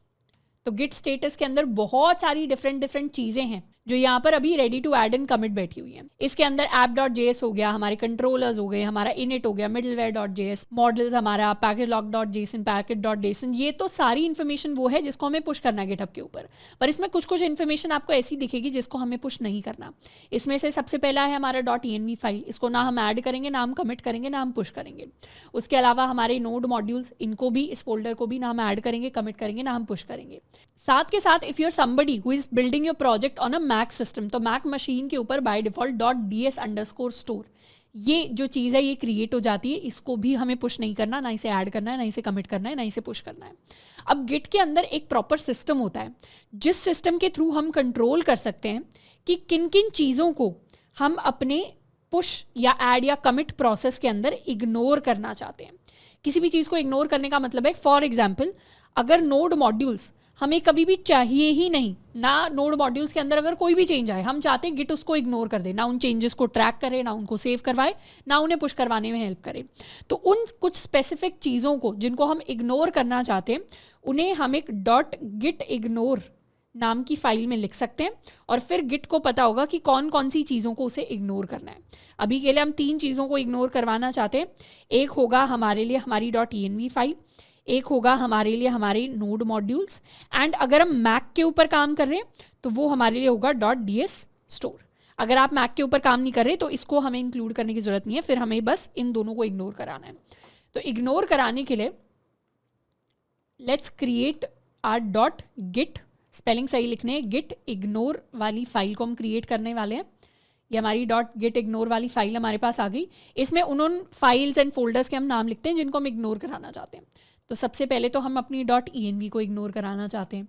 तो गिट स्टेटस के अंदर बहुत सारी डिफरेंट चीज़ें हैं जो यहाँ पर अभी ready to add and commit बैठी हुई है। इसके अंदर app.js हो गया, हमारे कंट्रोलर्स हो गए, हमारा init हो गया, middleware.js, मॉडल्स हमारा, package.json, package.json, ये तो सारी इन्फॉर्मेशन वो है जिसको हमें पुश करना है गिटहब के ऊपर। पर इसमें कुछ कुछ इन्फॉर्मेशन आपको ऐसी दिखेगी जिसको हमें पुश नहीं करना। इसमें से सबसे पहला है हमारा .env फाइल, इसको ना हम ऐड करेंगे, ना हम कमिट करेंगे, ना हम पुश करेंगे। उसके अलावा हमारे नोड मॉड्यूल्स, इनको भी, इस फोल्डर को भी ना हम ऐड करेंगे, कमिट करेंगे, ना हम पुश करेंगे। साथ के साथ if you are somebody who is building your project on a Mac system, तो मैक मशीन के ऊपर बाय डिफॉल्ट .ds_store ये जो चीज़ है ये क्रिएट हो जाती है। इसको भी हमें पुश नहीं करना, ना इसे ऐड करना है, ना इसे कमिट करना है, ना इसे पुश करना है। अब गिट के अंदर एक प्रॉपर सिस्टम होता है जिस सिस्टम के थ्रू हम कंट्रोल कर सकते हैं कि किन किन चीज़ों को हम अपने पुश या ऐड या कमिट प्रोसेस के अंदर इग्नोर करना चाहते हैं। किसी भी चीज़ को इग्नोर करने का मतलब है, फॉर एग्जाम्पल अगर नोड मॉड्यूल्स हमें कभी भी चाहिए ही नहीं, ना नोड मॉड्यूल्स के अंदर अगर कोई भी चेंज आए, हम चाहते हैं गिट उसको इग्नोर कर दे, ना उन चेंजेस को ट्रैक करे, ना उनको सेव करवाए, ना उन्हें पुश करवाने में हेल्प करे। तो उन कुछ स्पेसिफिक चीज़ों को जिनको हम इग्नोर करना चाहते हैं, उन्हें हम एक .gitignore नाम की फाइल में लिख सकते हैं और फिर गिट को पता होगा कि कौन कौन सी चीज़ों को उसे इग्नोर करना है। अभी के लिए हम 3 चीज़ों को इग्नोर करवाना चाहते हैं। एक होगा हमारे लिए हमारी .env फाइल, एक होगा हमारे लिए हमारे नोड मॉड्यूल्स, एंड अगर हम मैक के ऊपर काम कर रहे हैं तो वो हमारे लिए होगा .ds_store। अगर आप मैक के ऊपर काम नहीं कर रहे तो इसको हमें इंक्लूड करने की ज़रूरत नहीं है, फिर हमें बस इन दोनों को इग्नोर कराना है। तो इग्नोर कराने के लिए let's create our .git, spelling सही लिखने हैं, gitignore वाली फाइल को हम क्रिएट करने वाले हैं। ये हमारी .gitignore वाली फाइल हमारे पास आ गई। इसमें उन फाइल्स एंड फोल्डर्स के हम नाम लिखते हैं जिनको हम इग्नोर कराना चाहते हैं। तो सबसे पहले तो हम अपनी .env को इग्नोर कराना चाहते हैं,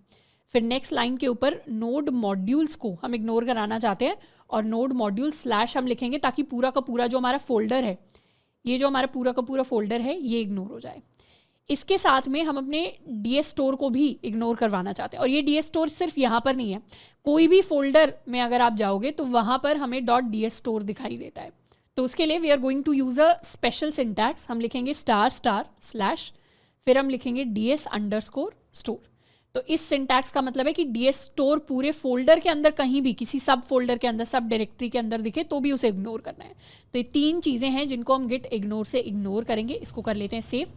फिर नेक्स्ट लाइन के ऊपर नोड मॉड्यूल्स को हम इग्नोर कराना चाहते हैं और नोड मॉड्यूल / हम लिखेंगे ताकि पूरा का पूरा जो हमारा फोल्डर है, ये जो हमारा पूरा का पूरा फोल्डर है ये इग्नोर हो जाए। इसके साथ में हम अपने ds_store को भी इग्नोर करवाना चाहते हैं। और ये ds_store सिर्फ यहाँ पर नहीं है, कोई भी फोल्डर में अगर आप जाओगे तो वहाँ पर हमें .ds_store दिखाई देता है। तो उसके लिए we are going to use a special syntax. हम लिखेंगे **/ फिर हम लिखेंगे ds_store। तो इस सिंटैक्स का मतलब है कि ds_store पूरे फोल्डर के अंदर कहीं भी किसी सब फोल्डर के अंदर, सब डायरेक्टरी के अंदर दिखे तो भी उसे इग्नोर करना है। तो ये 3 चीज़ें हैं जिनको हम git ignore से इग्नोर करेंगे। इसको कर लेते हैं सेव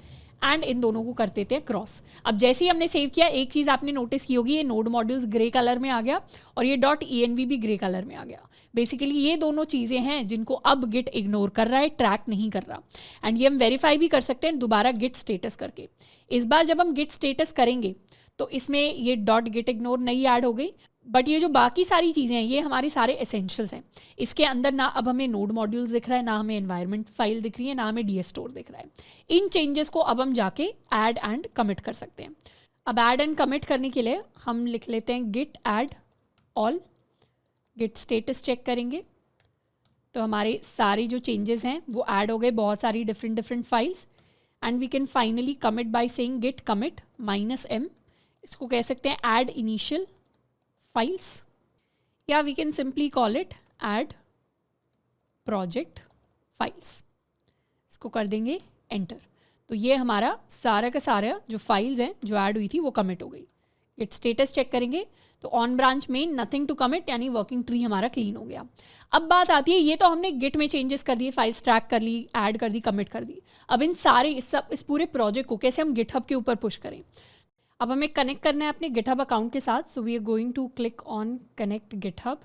एंड इन दोनों को कर देते हैं क्रॉस। अब जैसे ही हमने सेव किया, एक चीज़ आपने नोटिस की होगी, ये नोड मॉड्यूल्स ग्रे कलर में आ गया और ये .env भी ग्रे कलर में आ गया। बेसिकली ये दोनों चीज़ें हैं जिनको अब गिट इग्नोर कर रहा है, ट्रैक नहीं कर रहा। एंड ये हम वेरीफाई भी कर सकते हैं दोबारा गिट स्टेटस करके। इस बार जब हम गिट स्टेटस करेंगे तो इसमें ये .gitignore नई ऐड हो गई, बट ये जो बाकी सारी चीज़ें हैं ये हमारे सारे एसेंशियल्स हैं। इसके अंदर ना अब हमें नोड मॉड्यूल्स दिख रहा है, ना हमें एनवायरनमेंट फाइल दिख रही है, ना हमें ds_store दिख रहा है। इन चेंजेस को अब हम जाके ऐड एंड कमिट कर सकते हैं। अब ऐड एंड कमिट करने के लिए हम लिख लेते हैं git add all, git status check करेंगे तो हमारे सारे जो चेंजेस हैं वो ऐड हो गए, बहुत सारी different files. And we can finally commit by saying git commit -m। इसको कह सकते हैं ऐड इनिशियल फाइल्स, या we can simply call it add project files. इसको कर देंगे एंटर। तो ये हमारा सारा का सारा जो फाइल्स हैं जो ऐड हुई थी वो कमिट हो गई। गिट स्टेटस चेक करेंगे तो ऑन ब्रांच में नथिंग टू कमिट, यानी वर्किंग ट्री हमारा क्लीन हो गया। अब बात आती है, ये तो हमने गिट में चेंजेस कर दिए, फाइल्स ट्रैक कर ली, ऐड कर दी, कमिट कर दी। अब इन सारे इस पूरे प्रोजेक्ट को कैसे हम गिटहब के ऊपर पुश करें। अब हमें कनेक्ट करना है अपने गिटहब अकाउंट के साथ। So we are going to click on connect GitHub.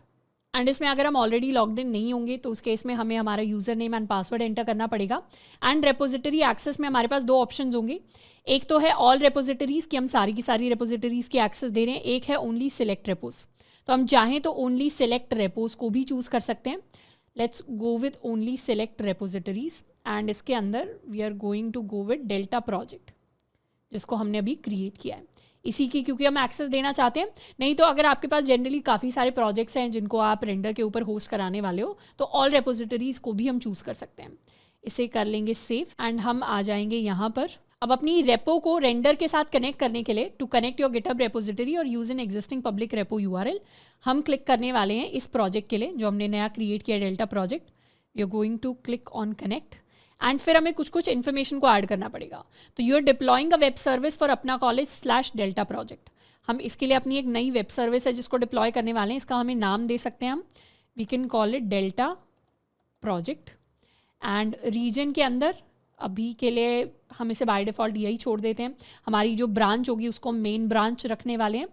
And इसमें अगर हम ऑलरेडी लॉग्ड इन नहीं होंगे तो उस केस में हमें हमारा user name and password enter करना पड़ेगा। एंड रेपोजिटरी एक्सेस में हमारे पास 2 ऑप्शंस होंगे। एक तो है ऑल रेपोजिटरीज़ की हम सारी की सारी रेपोजिटरीज़ की एक्सेस दे रहे हैं, एक है ओनली सिलेक्ट रेपोज। तो हम चाहें तो ओनली सिलेक्ट रेपोज को भी चूज़ कर सकते हैं। Let's go with only select repositories and इसके अंदर we are going to go with delta project जिसको हमने अभी क्रिएट किया है इसी की, क्योंकि हम एक्सेस देना चाहते हैं। नहीं तो अगर आपके पास जनरली काफ़ी सारे प्रोजेक्ट्स हैं जिनको आप रेंडर के ऊपर होस्ट कराने वाले हो तो ऑल रेपोजिटरीज़ को भी हम चूज़ कर सकते हैं। इसे कर लेंगे सेव एंड हम आ जाएंगे यहाँ पर। अब अपनी रेपो को रेंडर के साथ कनेक्ट करने के लिए to connect your GitHub repository और use an existing public repo URL हम क्लिक करने वाले हैं इस प्रोजेक्ट के लिए जो हमने नया क्रिएट किया delta project. We are going to click on connect and फिर हमें कुछ इन्फॉर्मेशन को ऐड करना पड़ेगा। तो you are deploying a web service for अपना कॉलेज /delta प्रोजेक्ट। हम इसके लिए अपनी एक नई वेब सर्विस है जिसको डिप्लॉय करने वाले हैं, इसका हमें नाम दे सकते हैं हम, we can call it delta project. And region के अंदर अभी के लिए हम इसे बाय डिफ़ॉल्ट यही छोड़ देते हैं, हमारी जो ब्रांच होगी उसको मेन ब्रांच रखने वाले हैं,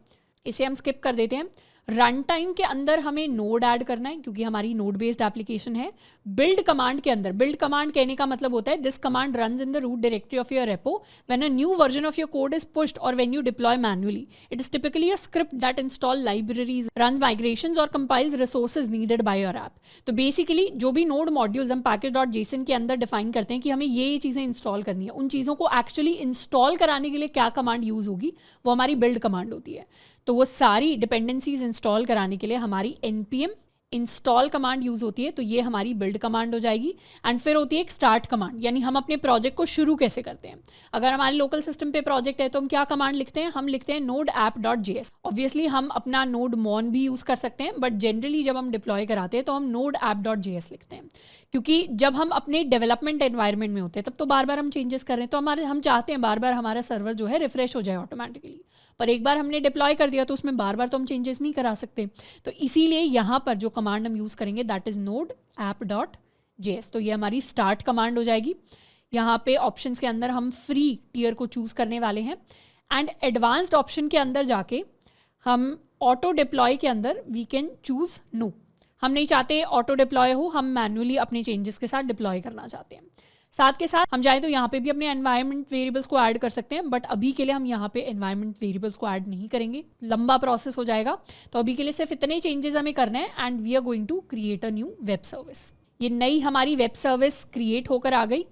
इसे हम स्किप कर देते हैं। रन टाइम के अंदर हमें नोड ऐड करना है क्योंकि हमारी नोड बेस्ड एप्लीकेशन है। बिल्ड कमांड के अंदर, बिल्ड कमांड कहने का मतलब होता है this command runs in the root directory of your repo when a new version of your code is pushed और when you deploy manually. It is typically a script that install libraries, runs migrations और compiles resources needed by your app. तो basically जो भी node modules हम package.json के अंदर define करते हैं कि हमें ये चीज़ें इंस्टॉल करनी है, उन चीज़ों को एक्चुअली इंस्टॉल कराने के लिए क्या कमांड यूज़ होगी, वो हमारी बिल्ड कमांड होती है। तो वो सारी डिपेंडेंसीज इंस्टॉल कराने के लिए हमारी npm इंस्टॉल कमांड यूज़ होती है, तो ये हमारी बिल्ड कमांड हो जाएगी। एंड फिर होती है एक स्टार्ट कमांड, यानी हम अपने प्रोजेक्ट को शुरू कैसे करते हैं। अगर हमारे लोकल सिस्टम पे प्रोजेक्ट है तो हम क्या कमांड लिखते हैं, हम लिखते हैं node app.js। ऑब्वियसली हम अपना node mon भी यूज़ कर सकते हैं, बट जनरली जब हम डिप्लॉय कराते हैं तो हम node app.js लिखते हैं, क्योंकि जब हम अपने डेवलपमेंट एनवायरनमेंट में होते हैं तब तो बार बार हम चेंजेस कर रहे हैं, तो हम चाहते हैं बार बार हमारा सर्वर जो है रिफ्रेश हो जाए ऑटोमेटिकली। पर एक बार हमने डिप्लॉय कर दिया तो उसमें बार बार तो हम चेंजेस नहीं करा सकते, तो इसीलिए यहाँ पर जो कमांड हम यूज़ करेंगे दैट इज़ node app.js। तो ये हमारी स्टार्ट कमांड हो जाएगी। यहाँ पे ऑप्शंस के अंदर हम फ्री टियर को चूज़ करने वाले हैं एंड एडवांस्ड ऑप्शन के अंदर जाके हम ऑटो डिप्लॉय के अंदर वी कैन चूज़ नो। हम नहीं चाहते ऑटो डिप्लॉय हो, हम मैन्युअली अपने चेंजेस के साथ डिप्लॉय करना चाहते हैं। साथ के साथ हम चाहें तो यहाँ पे भी अपने एनवायरनमेंट वेरिएबल्स को ऐड कर सकते हैं, बट अभी के लिए हम यहाँ पे एनवायरनमेंट वेरिएबल्स को ऐड नहीं करेंगे, लंबा प्रोसेस हो जाएगा। तो अभी के लिए सिर्फ इतने चेंजेस हमें करने हैं and we are going to create a new web service. ये नई हमारी वेब सर्विस क्रिएट होकर आ गई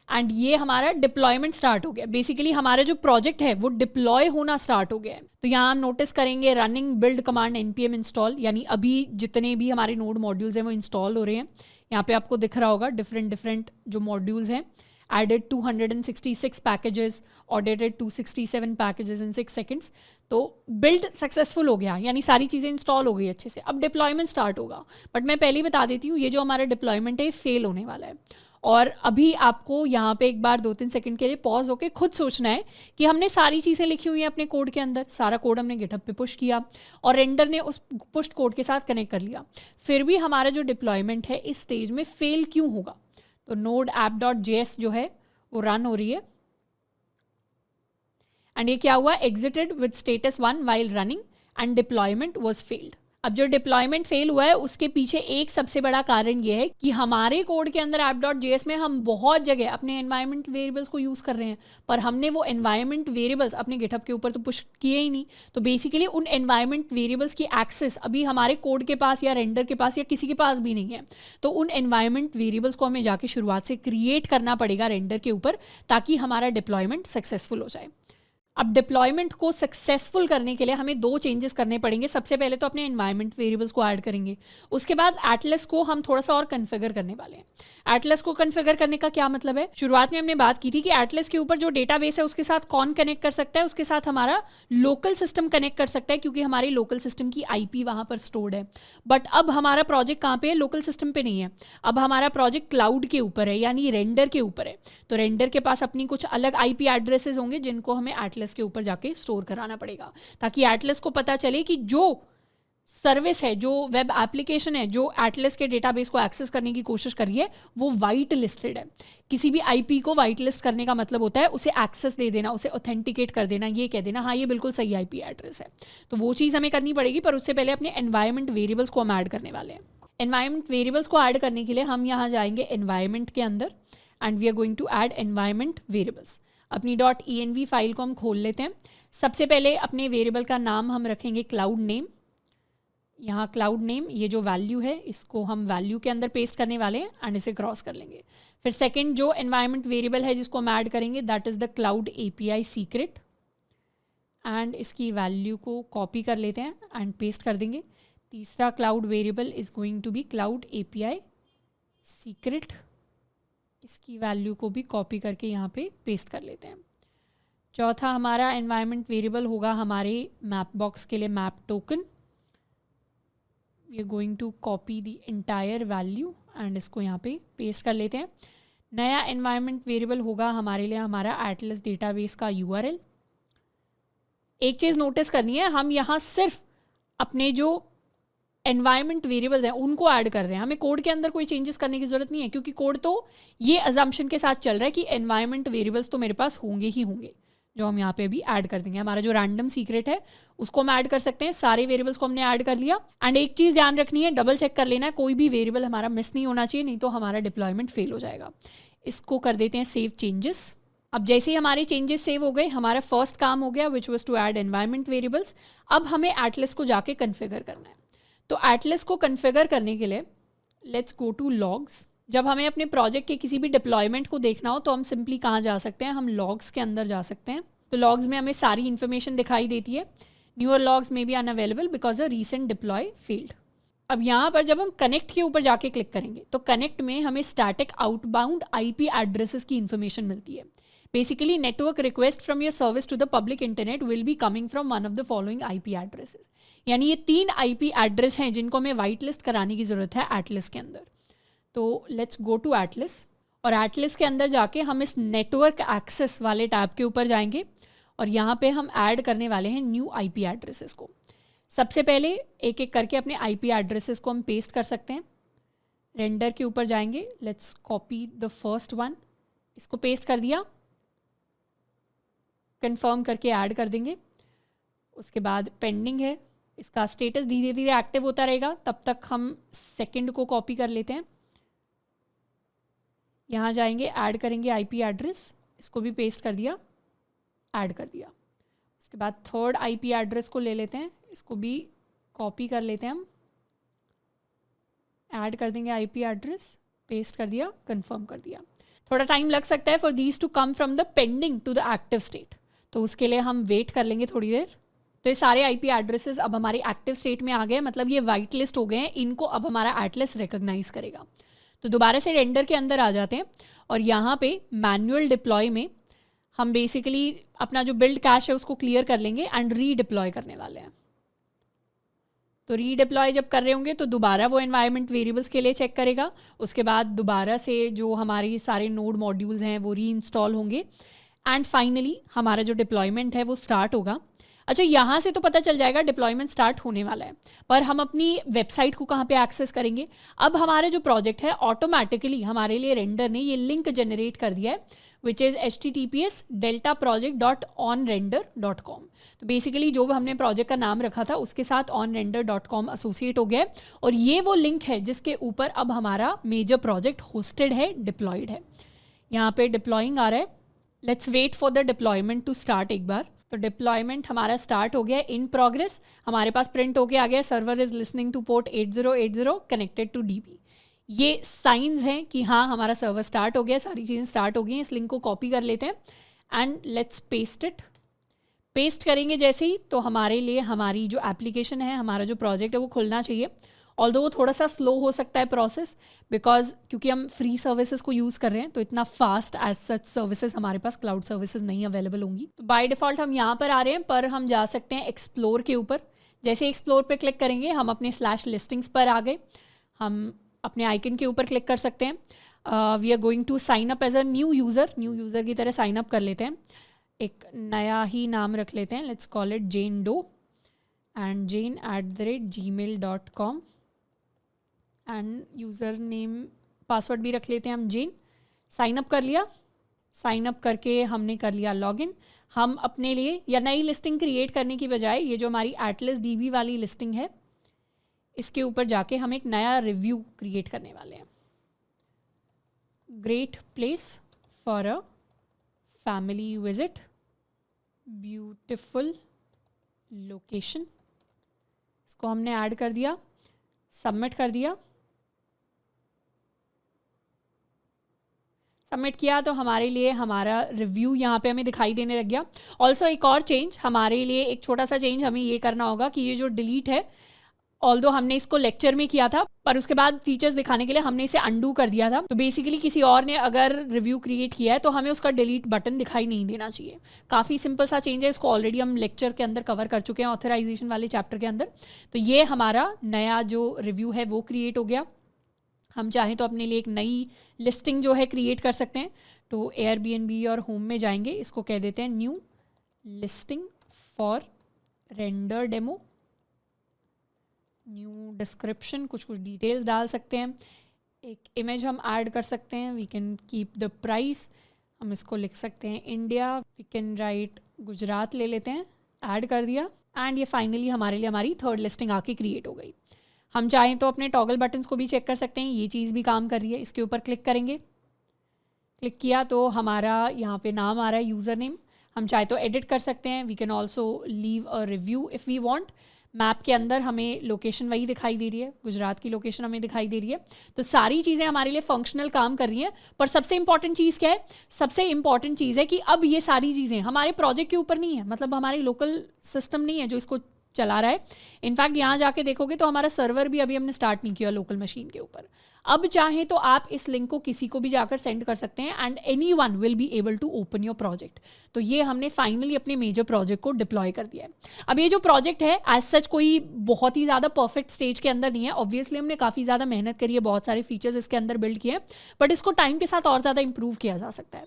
एंड ये हमारा डिप्लॉयमेंट स्टार्ट हो गया। बेसिकली हमारा जो प्रोजेक्ट है वो डिप्लॉय होना स्टार्ट हो गया है। तो यहाँ हम नोटिस करेंगे running build command npm install, यानी अभी जितने भी हमारे नोड मॉड्यूल्स हैं वो इंस्टॉल हो रहे हैं। यहाँ पे आपको दिख रहा होगा डिफरेंट जो मॉड्यूल्स हैं, added 266 packages, audited 267 packages in 6 seconds। तो बिल्ड सक्सेसफुल हो गया, यानी सारी चीज़ें इंस्टॉल हो गई अच्छे से। अब डिप्लॉयमेंट स्टार्ट होगा, बट मैं पहले ही बता देती हूँ ये जो हमारा डिप्लॉयमेंट है फेल होने वाला है। और अभी आपको यहाँ पे एक बार 2-3 सेकंड के लिए पॉज होके खुद सोचना है कि हमने सारी चीज़ें लिखी हुई हैं अपने कोड के अंदर, सारा कोड हमने गिटहब पे पुश किया और रेंडर ने उस पुश्ड कोड के साथ कनेक्ट कर लिया, फिर भी हमारा जो डिप्लॉयमेंट है इस स्टेज में फेल क्यों होगा। तो node app.js जो है वो रन हो रही है एंड ये क्या हुआ, exerted with status 1 while running and deployment was failed. अब जो डिप्लॉयमेंट फेल हुआ है उसके पीछे एक सबसे बड़ा कारण ये है कि हमारे कोड के अंदर app.js में हम बहुत जगह अपने एनवायरनमेंट वेरिएबल्स को यूज़ कर रहे हैं, पर हमने वो एनवायरनमेंट वेरिएबल्स अपने गिटहब के ऊपर तो पुश किए ही नहीं। तो बेसिकली उन एनवायरनमेंट वेरिएबल्स की एक्सेस अभी हमारे कोड के पास या रेंडर के पास या किसी के पास भी नहीं है। तो उन एनवायरनमेंट वेरिएबल्स को हमें जाके शुरुआत से क्रिएट करना पड़ेगा रेंडर के ऊपर, ताकि हमारा डिप्लॉयमेंट सक्सेसफुल हो जाए। अब डिप्लॉयमेंट को सक्सेसफुल करने के लिए हमें 2 चेंजेस करने पड़ेंगे। सबसे पहले तो अपने एनवायरनमेंट वेरिएबल्स को ऐड करेंगे, उसके बाद एटलस को हम थोड़ा सा और कन्फिगर करने वाले हैं। एटलस को कन्फिगर करने का क्या मतलब है, शुरुआत में हमने बात की थी कि एटलस के ऊपर जो डेटाबेस है उसके साथ कौन कनेक्ट कर सकता है, उसके साथ हमारा लोकल सिस्टम कनेक्ट कर सकता है, क्योंकि हमारे लोकल सिस्टम की IP वहाँ पर स्टोर्ड है। बट अब हमारा प्रोजेक्ट कहाँ पे है, लोकल सिस्टम पे नहीं है, अब हमारा प्रोजेक्ट क्लाउड के ऊपर है, यानी रेंडर के ऊपर है। तो रेंडर के पास अपनी कुछ अलग IP एड्रेसेस होंगे जिनको हमें एटलस के ऊपर जाके स्टोर कराना पड़ेगा, ताकि एटलस को पता चले कि जो सर्विस है, जो वेब एप्लीकेशन है, जो एटलस के डेटाबेस को एक्सेस करने की कोशिश कर रही है वो वाइट लिस्टेड है। किसी भी IP को वाइट लिस्ट करने का मतलब होता है उसे एक्सेस दे देना, उसे ऑथेंटिकेट कर देना, ये कह देना हाँ ये बिल्कुल सही IP एड्रेस है। तो वो चीज़ हमें करनी पड़ेगी, पर उससे पहले अपने एनवायरनमेंट वेरिएबल्स को हम ऐड करने वाले हैं। एनवायरनमेंट वेरिएबल्स को ऐड करने के लिए हम यहाँ जाएंगे एनवायरनमेंट के अंदर and we are going to add environment variables. अपनी .env फाइल को हम खोल लेते हैं। सबसे पहले अपने वेरिएबल का नाम हम रखेंगे क्लाउड नेम। यहाँ क्लाउड नेम, ये जो वैल्यू है इसको हम वैल्यू के अंदर पेस्ट करने वाले हैं एंड इसे क्रॉस कर लेंगे। फिर सेकंड जो एनवायरनमेंट वेरिएबल है जिसको हम ऐड करेंगे that is the cloud API secret and इसकी वैल्यू को कॉपी कर लेते हैं एंड पेस्ट कर देंगे। तीसरा cloud variable is going to be cloud API secret, इसकी वैल्यू को भी कॉपी करके यहाँ पे पेस्ट कर लेते हैं। चौथा हमारा एनवायरनमेंट वेरिएबल होगा हमारे मैप बॉक्स के लिए map token. We are going to copy the entire value and इसको यहाँ पे पेस्ट कर लेते हैं। नया एनवायरनमेंट वेरिएबल होगा हमारे लिए हमारा एटलस डेटाबेस का URL। एक चीज़ नोटिस करनी है, हम यहाँ सिर्फ अपने जो एनवायरनमेंट वेरिएबल्स हैं उनको ऐड कर रहे हैं, हमें कोड के अंदर कोई चेंजेस करने की ज़रूरत नहीं है, क्योंकि कोड तो ये अजम्पशन के साथ चल रहा है कि एनवायरनमेंट वेरिएबल्स तो मेरे पास होंगे ही होंगे, जो हम यहाँ पे अभी ऐड कर देंगे। हमारा जो रैंडम सीक्रेट है उसको हम ऐड कर सकते हैं, सारे वेरिएबल्स को हमने ऐड कर लिया। एंड एक चीज़ ध्यान रखनी है, डबल चेक कर लेना है, कोई भी वेरिएबल हमारा मिस नहीं होना चाहिए, नहीं तो हमारा डिप्लॉयमेंट फेल हो जाएगा। इसको कर देते हैं सेव चेंजेस। अब जैसे ही हमारे चेंजेस सेव हो गए, हमारा फर्स्ट काम हो गया which was to add environment variables. अब हमें एटलस को जाके कन्फिगर करना है। तो एटलस को कन्फिगर करने के लिए लेट्स गो टू लॉग्स। जब हमें अपने प्रोजेक्ट के किसी भी डिप्लॉयमेंट को देखना हो तो हम सिंपली कहाँ जा सकते हैं, हम लॉग्स के अंदर जा सकते हैं। तो लॉग्स में हमें सारी इन्फॉर्मेशन दिखाई देती है। न्यूअर लॉग्स में be unavailable because a recent deploy failed. अब यहाँ पर जब हम कनेक्ट के ऊपर जाके क्लिक करेंगे तो कनेक्ट में हमें स्टैटिक आउटबाउंड आईपी एड्रेसेस की इन्फॉर्मेशन मिलती है। Basically network request from your service to the public internet will be coming from one of the following IP addresses. यानी ये 3 आईपी एड्रेस हैं जिनको हमें वाइट लिस्ट कराने की ज़रूरत है एटलस के अंदर। तो लेट्स गो टू एटलस, और एटलस के अंदर जाके हम इस नेटवर्क एक्सेस वाले टैब के ऊपर जाएंगे और यहाँ पे हम ऐड करने वाले हैं न्यू आईपी एड्रेसेस को। सबसे पहले एक एक करके अपने आईपी एड्रेसेस को हम पेस्ट कर सकते हैं। रेंडर के ऊपर जाएंगे, let's copy the first one, इसको पेस्ट कर दिया, कंफर्म करके ऐड कर देंगे। उसके बाद पेंडिंग है, इसका स्टेटस धीरे धीरे एक्टिव होता रहेगा, तब तक हम सेकंड को कॉपी कर लेते हैं। यहाँ जाएंगे, ऐड करेंगे आईपी एड्रेस, इसको भी पेस्ट कर दिया, ऐड कर दिया। उसके बाद थर्ड आईपी एड्रेस को ले लेते हैं, इसको भी कॉपी कर लेते हैं हम, ऐड कर देंगे आईपी एड्रेस, पेस्ट कर दिया, कंफर्म कर दिया। थोड़ा टाइम लग सकता है for these to come from the pending to the active state, तो उसके लिए हम वेट कर लेंगे थोड़ी देर। तो ये सारे आईपी एड्रेसेस अब हमारे एक्टिव स्टेट में आ गए, मतलब ये वाइट लिस्ट हो गए हैं, इनको अब हमारा एटलस रिकॉग्नाइज करेगा। तो दोबारा से रेंडर के अंदर आ जाते हैं और यहाँ पे मैनुअल डिप्लॉय में हम बेसिकली अपना जो बिल्ड कैश है उसको क्लियर कर लेंगे एंड रीडिप्लॉय करने वाले हैं। तो रीडिप्लॉय जब कर रहे होंगे तो दोबारा वो एनवायरनमेंट वेरिएबल्स के लिए चेक करेगा, उसके बाद दोबारा से जो हमारे सारे नोड मॉड्यूल्स हैं वो री इंस्टॉल होंगे एंड फाइनली हमारा जो डिप्लॉयमेंट है वो स्टार्ट होगा। अच्छा, यहाँ से तो पता चल जाएगा डिप्लॉयमेंट स्टार्ट होने वाला है, पर हम अपनी वेबसाइट को कहाँ पे एक्सेस करेंगे? अब हमारा जो प्रोजेक्ट है ऑटोमेटिकली हमारे लिए रेंडर ने ये लिंक जनरेट कर दिया है विच इज़ https://deltaproject.onrender.com। तो बेसिकली जो हमने प्रोजेक्ट का नाम रखा था उसके साथ onrender.com एसोसिएट हो गया है और ये वो लिंक है जिसके ऊपर अब हमारा मेजर प्रोजेक्ट होस्टेड है, डिप्लॉयड है। यहाँ पे डिप्लॉइंग आ रहा है, let's wait for the deployment to start एक बार। तो डिप्लॉयमेंट हमारा स्टार्ट हो गया, इन प्रोग्रेस। हमारे पास प्रिंट होके आ गया server is listening to port 8080 connected to DB. ये साइंस हैं कि हाँ हमारा सर्वर स्टार्ट हो गया, सारी चीज़ें स्टार्ट हो गई हैं। इस लिंक को कॉपी कर लेते हैं and let's paste it. Paste करेंगे जैसे ही तो हमारे लिए हमारी जो एप्लीकेशन है, हमारा जो प्रोजेक्ट है वो खुलना चाहिए। ऑल्दो वो थोड़ा सा स्लो हो सकता है प्रोसेस बिकॉज क्योंकि हम फ्री सर्विसेज को यूज़ कर रहे हैं तो इतना फास्ट एज सच सर्विसेज हमारे पास क्लाउड सर्विसेज नहीं अवेलेबल होंगी। तो बाय डिफ़ॉल्ट हम यहाँ पर आ रहे हैं, पर हम जा सकते हैं एक्सप्लोर के ऊपर। जैसे एक्सप्लोर पे क्लिक करेंगे हम अपने /listings पर आ गए। हम अपने आइकन के ऊपर क्लिक कर सकते हैं। We are going to sign up as a new user की तरह साइन अप कर लेते हैं। एक नया ही नाम रख लेते हैं, let's call it Jane Doe and jane@gmail.com end user name password भी रख लेते हैं हम जेन। साइन अप कर लिया। साइन अप करके हमने कर लिया लॉगिन। हम अपने लिए या नई लिस्टिंग क्रिएट करने की बजाय ये जो हमारी एटलस डीबी वाली लिस्टिंग है इसके ऊपर जाके हम एक नया रिव्यू क्रिएट करने वाले हैं। Great place for a family visit, beautiful location, इसको हमने ऐड कर दिया, सबमिट कर दिया। सबमिट किया तो हमारे लिए हमारा रिव्यू यहाँ पे हमें दिखाई देने लग गया। ऑल्सो एक और चेंज हमारे लिए, एक छोटा सा चेंज हमें ये करना होगा कि ये जो डिलीट है, ऑल्दो हमने इसको लेक्चर में किया था पर उसके बाद फीचर्स दिखाने के लिए हमने इसे अंडू कर दिया था। तो बेसिकली किसी और ने अगर रिव्यू क्रिएट किया है तो हमें उसका डिलीट बटन दिखाई नहीं देना चाहिए। काफ़ी सिंपल सा चेंज है, इसको ऑलरेडी हम लेक्चर के अंदर कवर कर चुके हैं ऑथराइजेशन वाले चैप्टर के अंदर। तो ये हमारा नया जो रिव्यू है वो क्रिएट हो गया। हम चाहें तो अपने लिए एक नई लिस्टिंग जो है क्रिएट कर सकते हैं। तो एयरबीएनबी और होम में जाएंगे, इसको कह देते हैं new listing for render demo, new description, कुछ डिटेल्स डाल सकते हैं, एक इमेज हम ऐड कर सकते हैं, we can keep the price, हम इसको लिख सकते हैं India, we can write Gujarat ले लेते हैं, ऐड कर दिया एंड ये फाइनली हमारे लिए हमारी थर्ड लिस्टिंग आके क्रिएट हो गई। हम चाहें तो अपने टॉगल बटन्स को भी चेक कर सकते हैं, ये चीज़ भी काम कर रही है। इसके ऊपर क्लिक करेंगे, क्लिक किया तो हमारा यहाँ पे नाम आ रहा है यूज़र नेम, हम चाहे तो एडिट कर सकते हैं, we can also leave a review if we want. Map के अंदर हमें लोकेशन वही दिखाई दे रही है, गुजरात की लोकेशन हमें दिखाई दे रही है। तो सारी चीज़ें हमारे लिए फंक्शनल काम कर रही हैं, पर सबसे इंपॉर्टेंट चीज़ क्या है? सबसे इंपॉर्टेंट चीज़ है कि अब ये सारी चीज़ें हमारे प्रोजेक्ट के ऊपर नहीं है, मतलब हमारे लोकल सिस्टम नहीं है जो इसको चला रहा है। इनफैक्ट यहाँ जाके देखोगे तो हमारा सर्वर भी अभी हमने स्टार्ट नहीं किया लोकल मशीन के ऊपर। अब चाहें तो आप इस लिंक को किसी को भी जाकर सेंड कर सकते हैं and anyone will be able to open your project. तो ये हमने फाइनली अपने मेजर प्रोजेक्ट को डिप्लॉय कर दिया है। अब ये जो प्रोजेक्ट है एज सच कोई बहुत ही ज़्यादा परफेक्ट स्टेज के अंदर नहीं है, ऑब्वियसली हमने काफ़ी ज़्यादा मेहनत करी है, बहुत सारे फीचर्स इसके अंदर बिल्ड किए हैं, बट इसको टाइम के साथ और ज़्यादा इंप्रूव किया जा सकता है।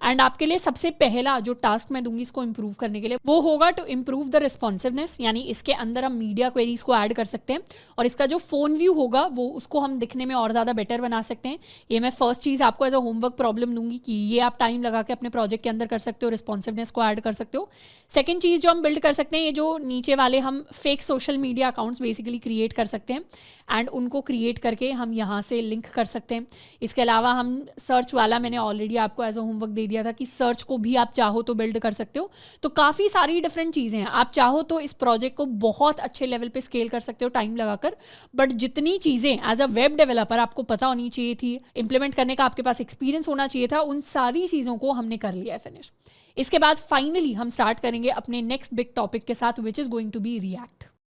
एंड आपके लिए सबसे पहला जो टास्क मैं दूंगी इसको इंप्रूव करने के लिए वो होगा टू इंप्रूव द रिस्पॉन्सिवनेस, यानी इसके अंदर हम मीडिया क्वेरीज को ऐड कर सकते हैं और इसका जो फोन व्यू होगा वो उसको हम दिखने में और ज़्यादा बेटर बना सकते हैं। ये मैं फर्स्ट चीज़ आपको एज अ होमवर्क प्रॉब्लम दूंगी कि ये आप टाइम लगा के अपने प्रोजेक्ट के अंदर कर सकते हो, रिस्पॉन्सिवनेस को ऐड कर सकते हो। सेकंड चीज़ जो हम बिल्ड कर सकते हैं, ये जो नीचे वाले हम fake social media accounts basically create कर सकते हैं एंड उनको क्रिएट करके हम यहाँ से लिंक कर सकते हैं। इसके अलावा हम सर्च वाला मैंने ऑलरेडी आपको एज अ होमवर्क दे दिया था कि सर्च को भी आप चाहो तो बिल्ड कर सकते हो। तो काफ़ी सारी डिफरेंट चीज़ें हैं, आप चाहो तो इस प्रोजेक्ट को बहुत अच्छे लेवल पे स्केल कर सकते हो टाइम लगाकर, बट जितनी चीज़ें एज अ वेब डेवलपर आपको पता होनी चाहिए थी, इम्प्लीमेंट करने का आपके पास एक्सपीरियंस होना चाहिए था, उन सारी चीज़ों को हमने कर लिया है फिनिश। इसके बाद फाइनली हम स्टार्ट करेंगे अपने नेक्स्ट बिग टॉपिक के साथ which is going to be react.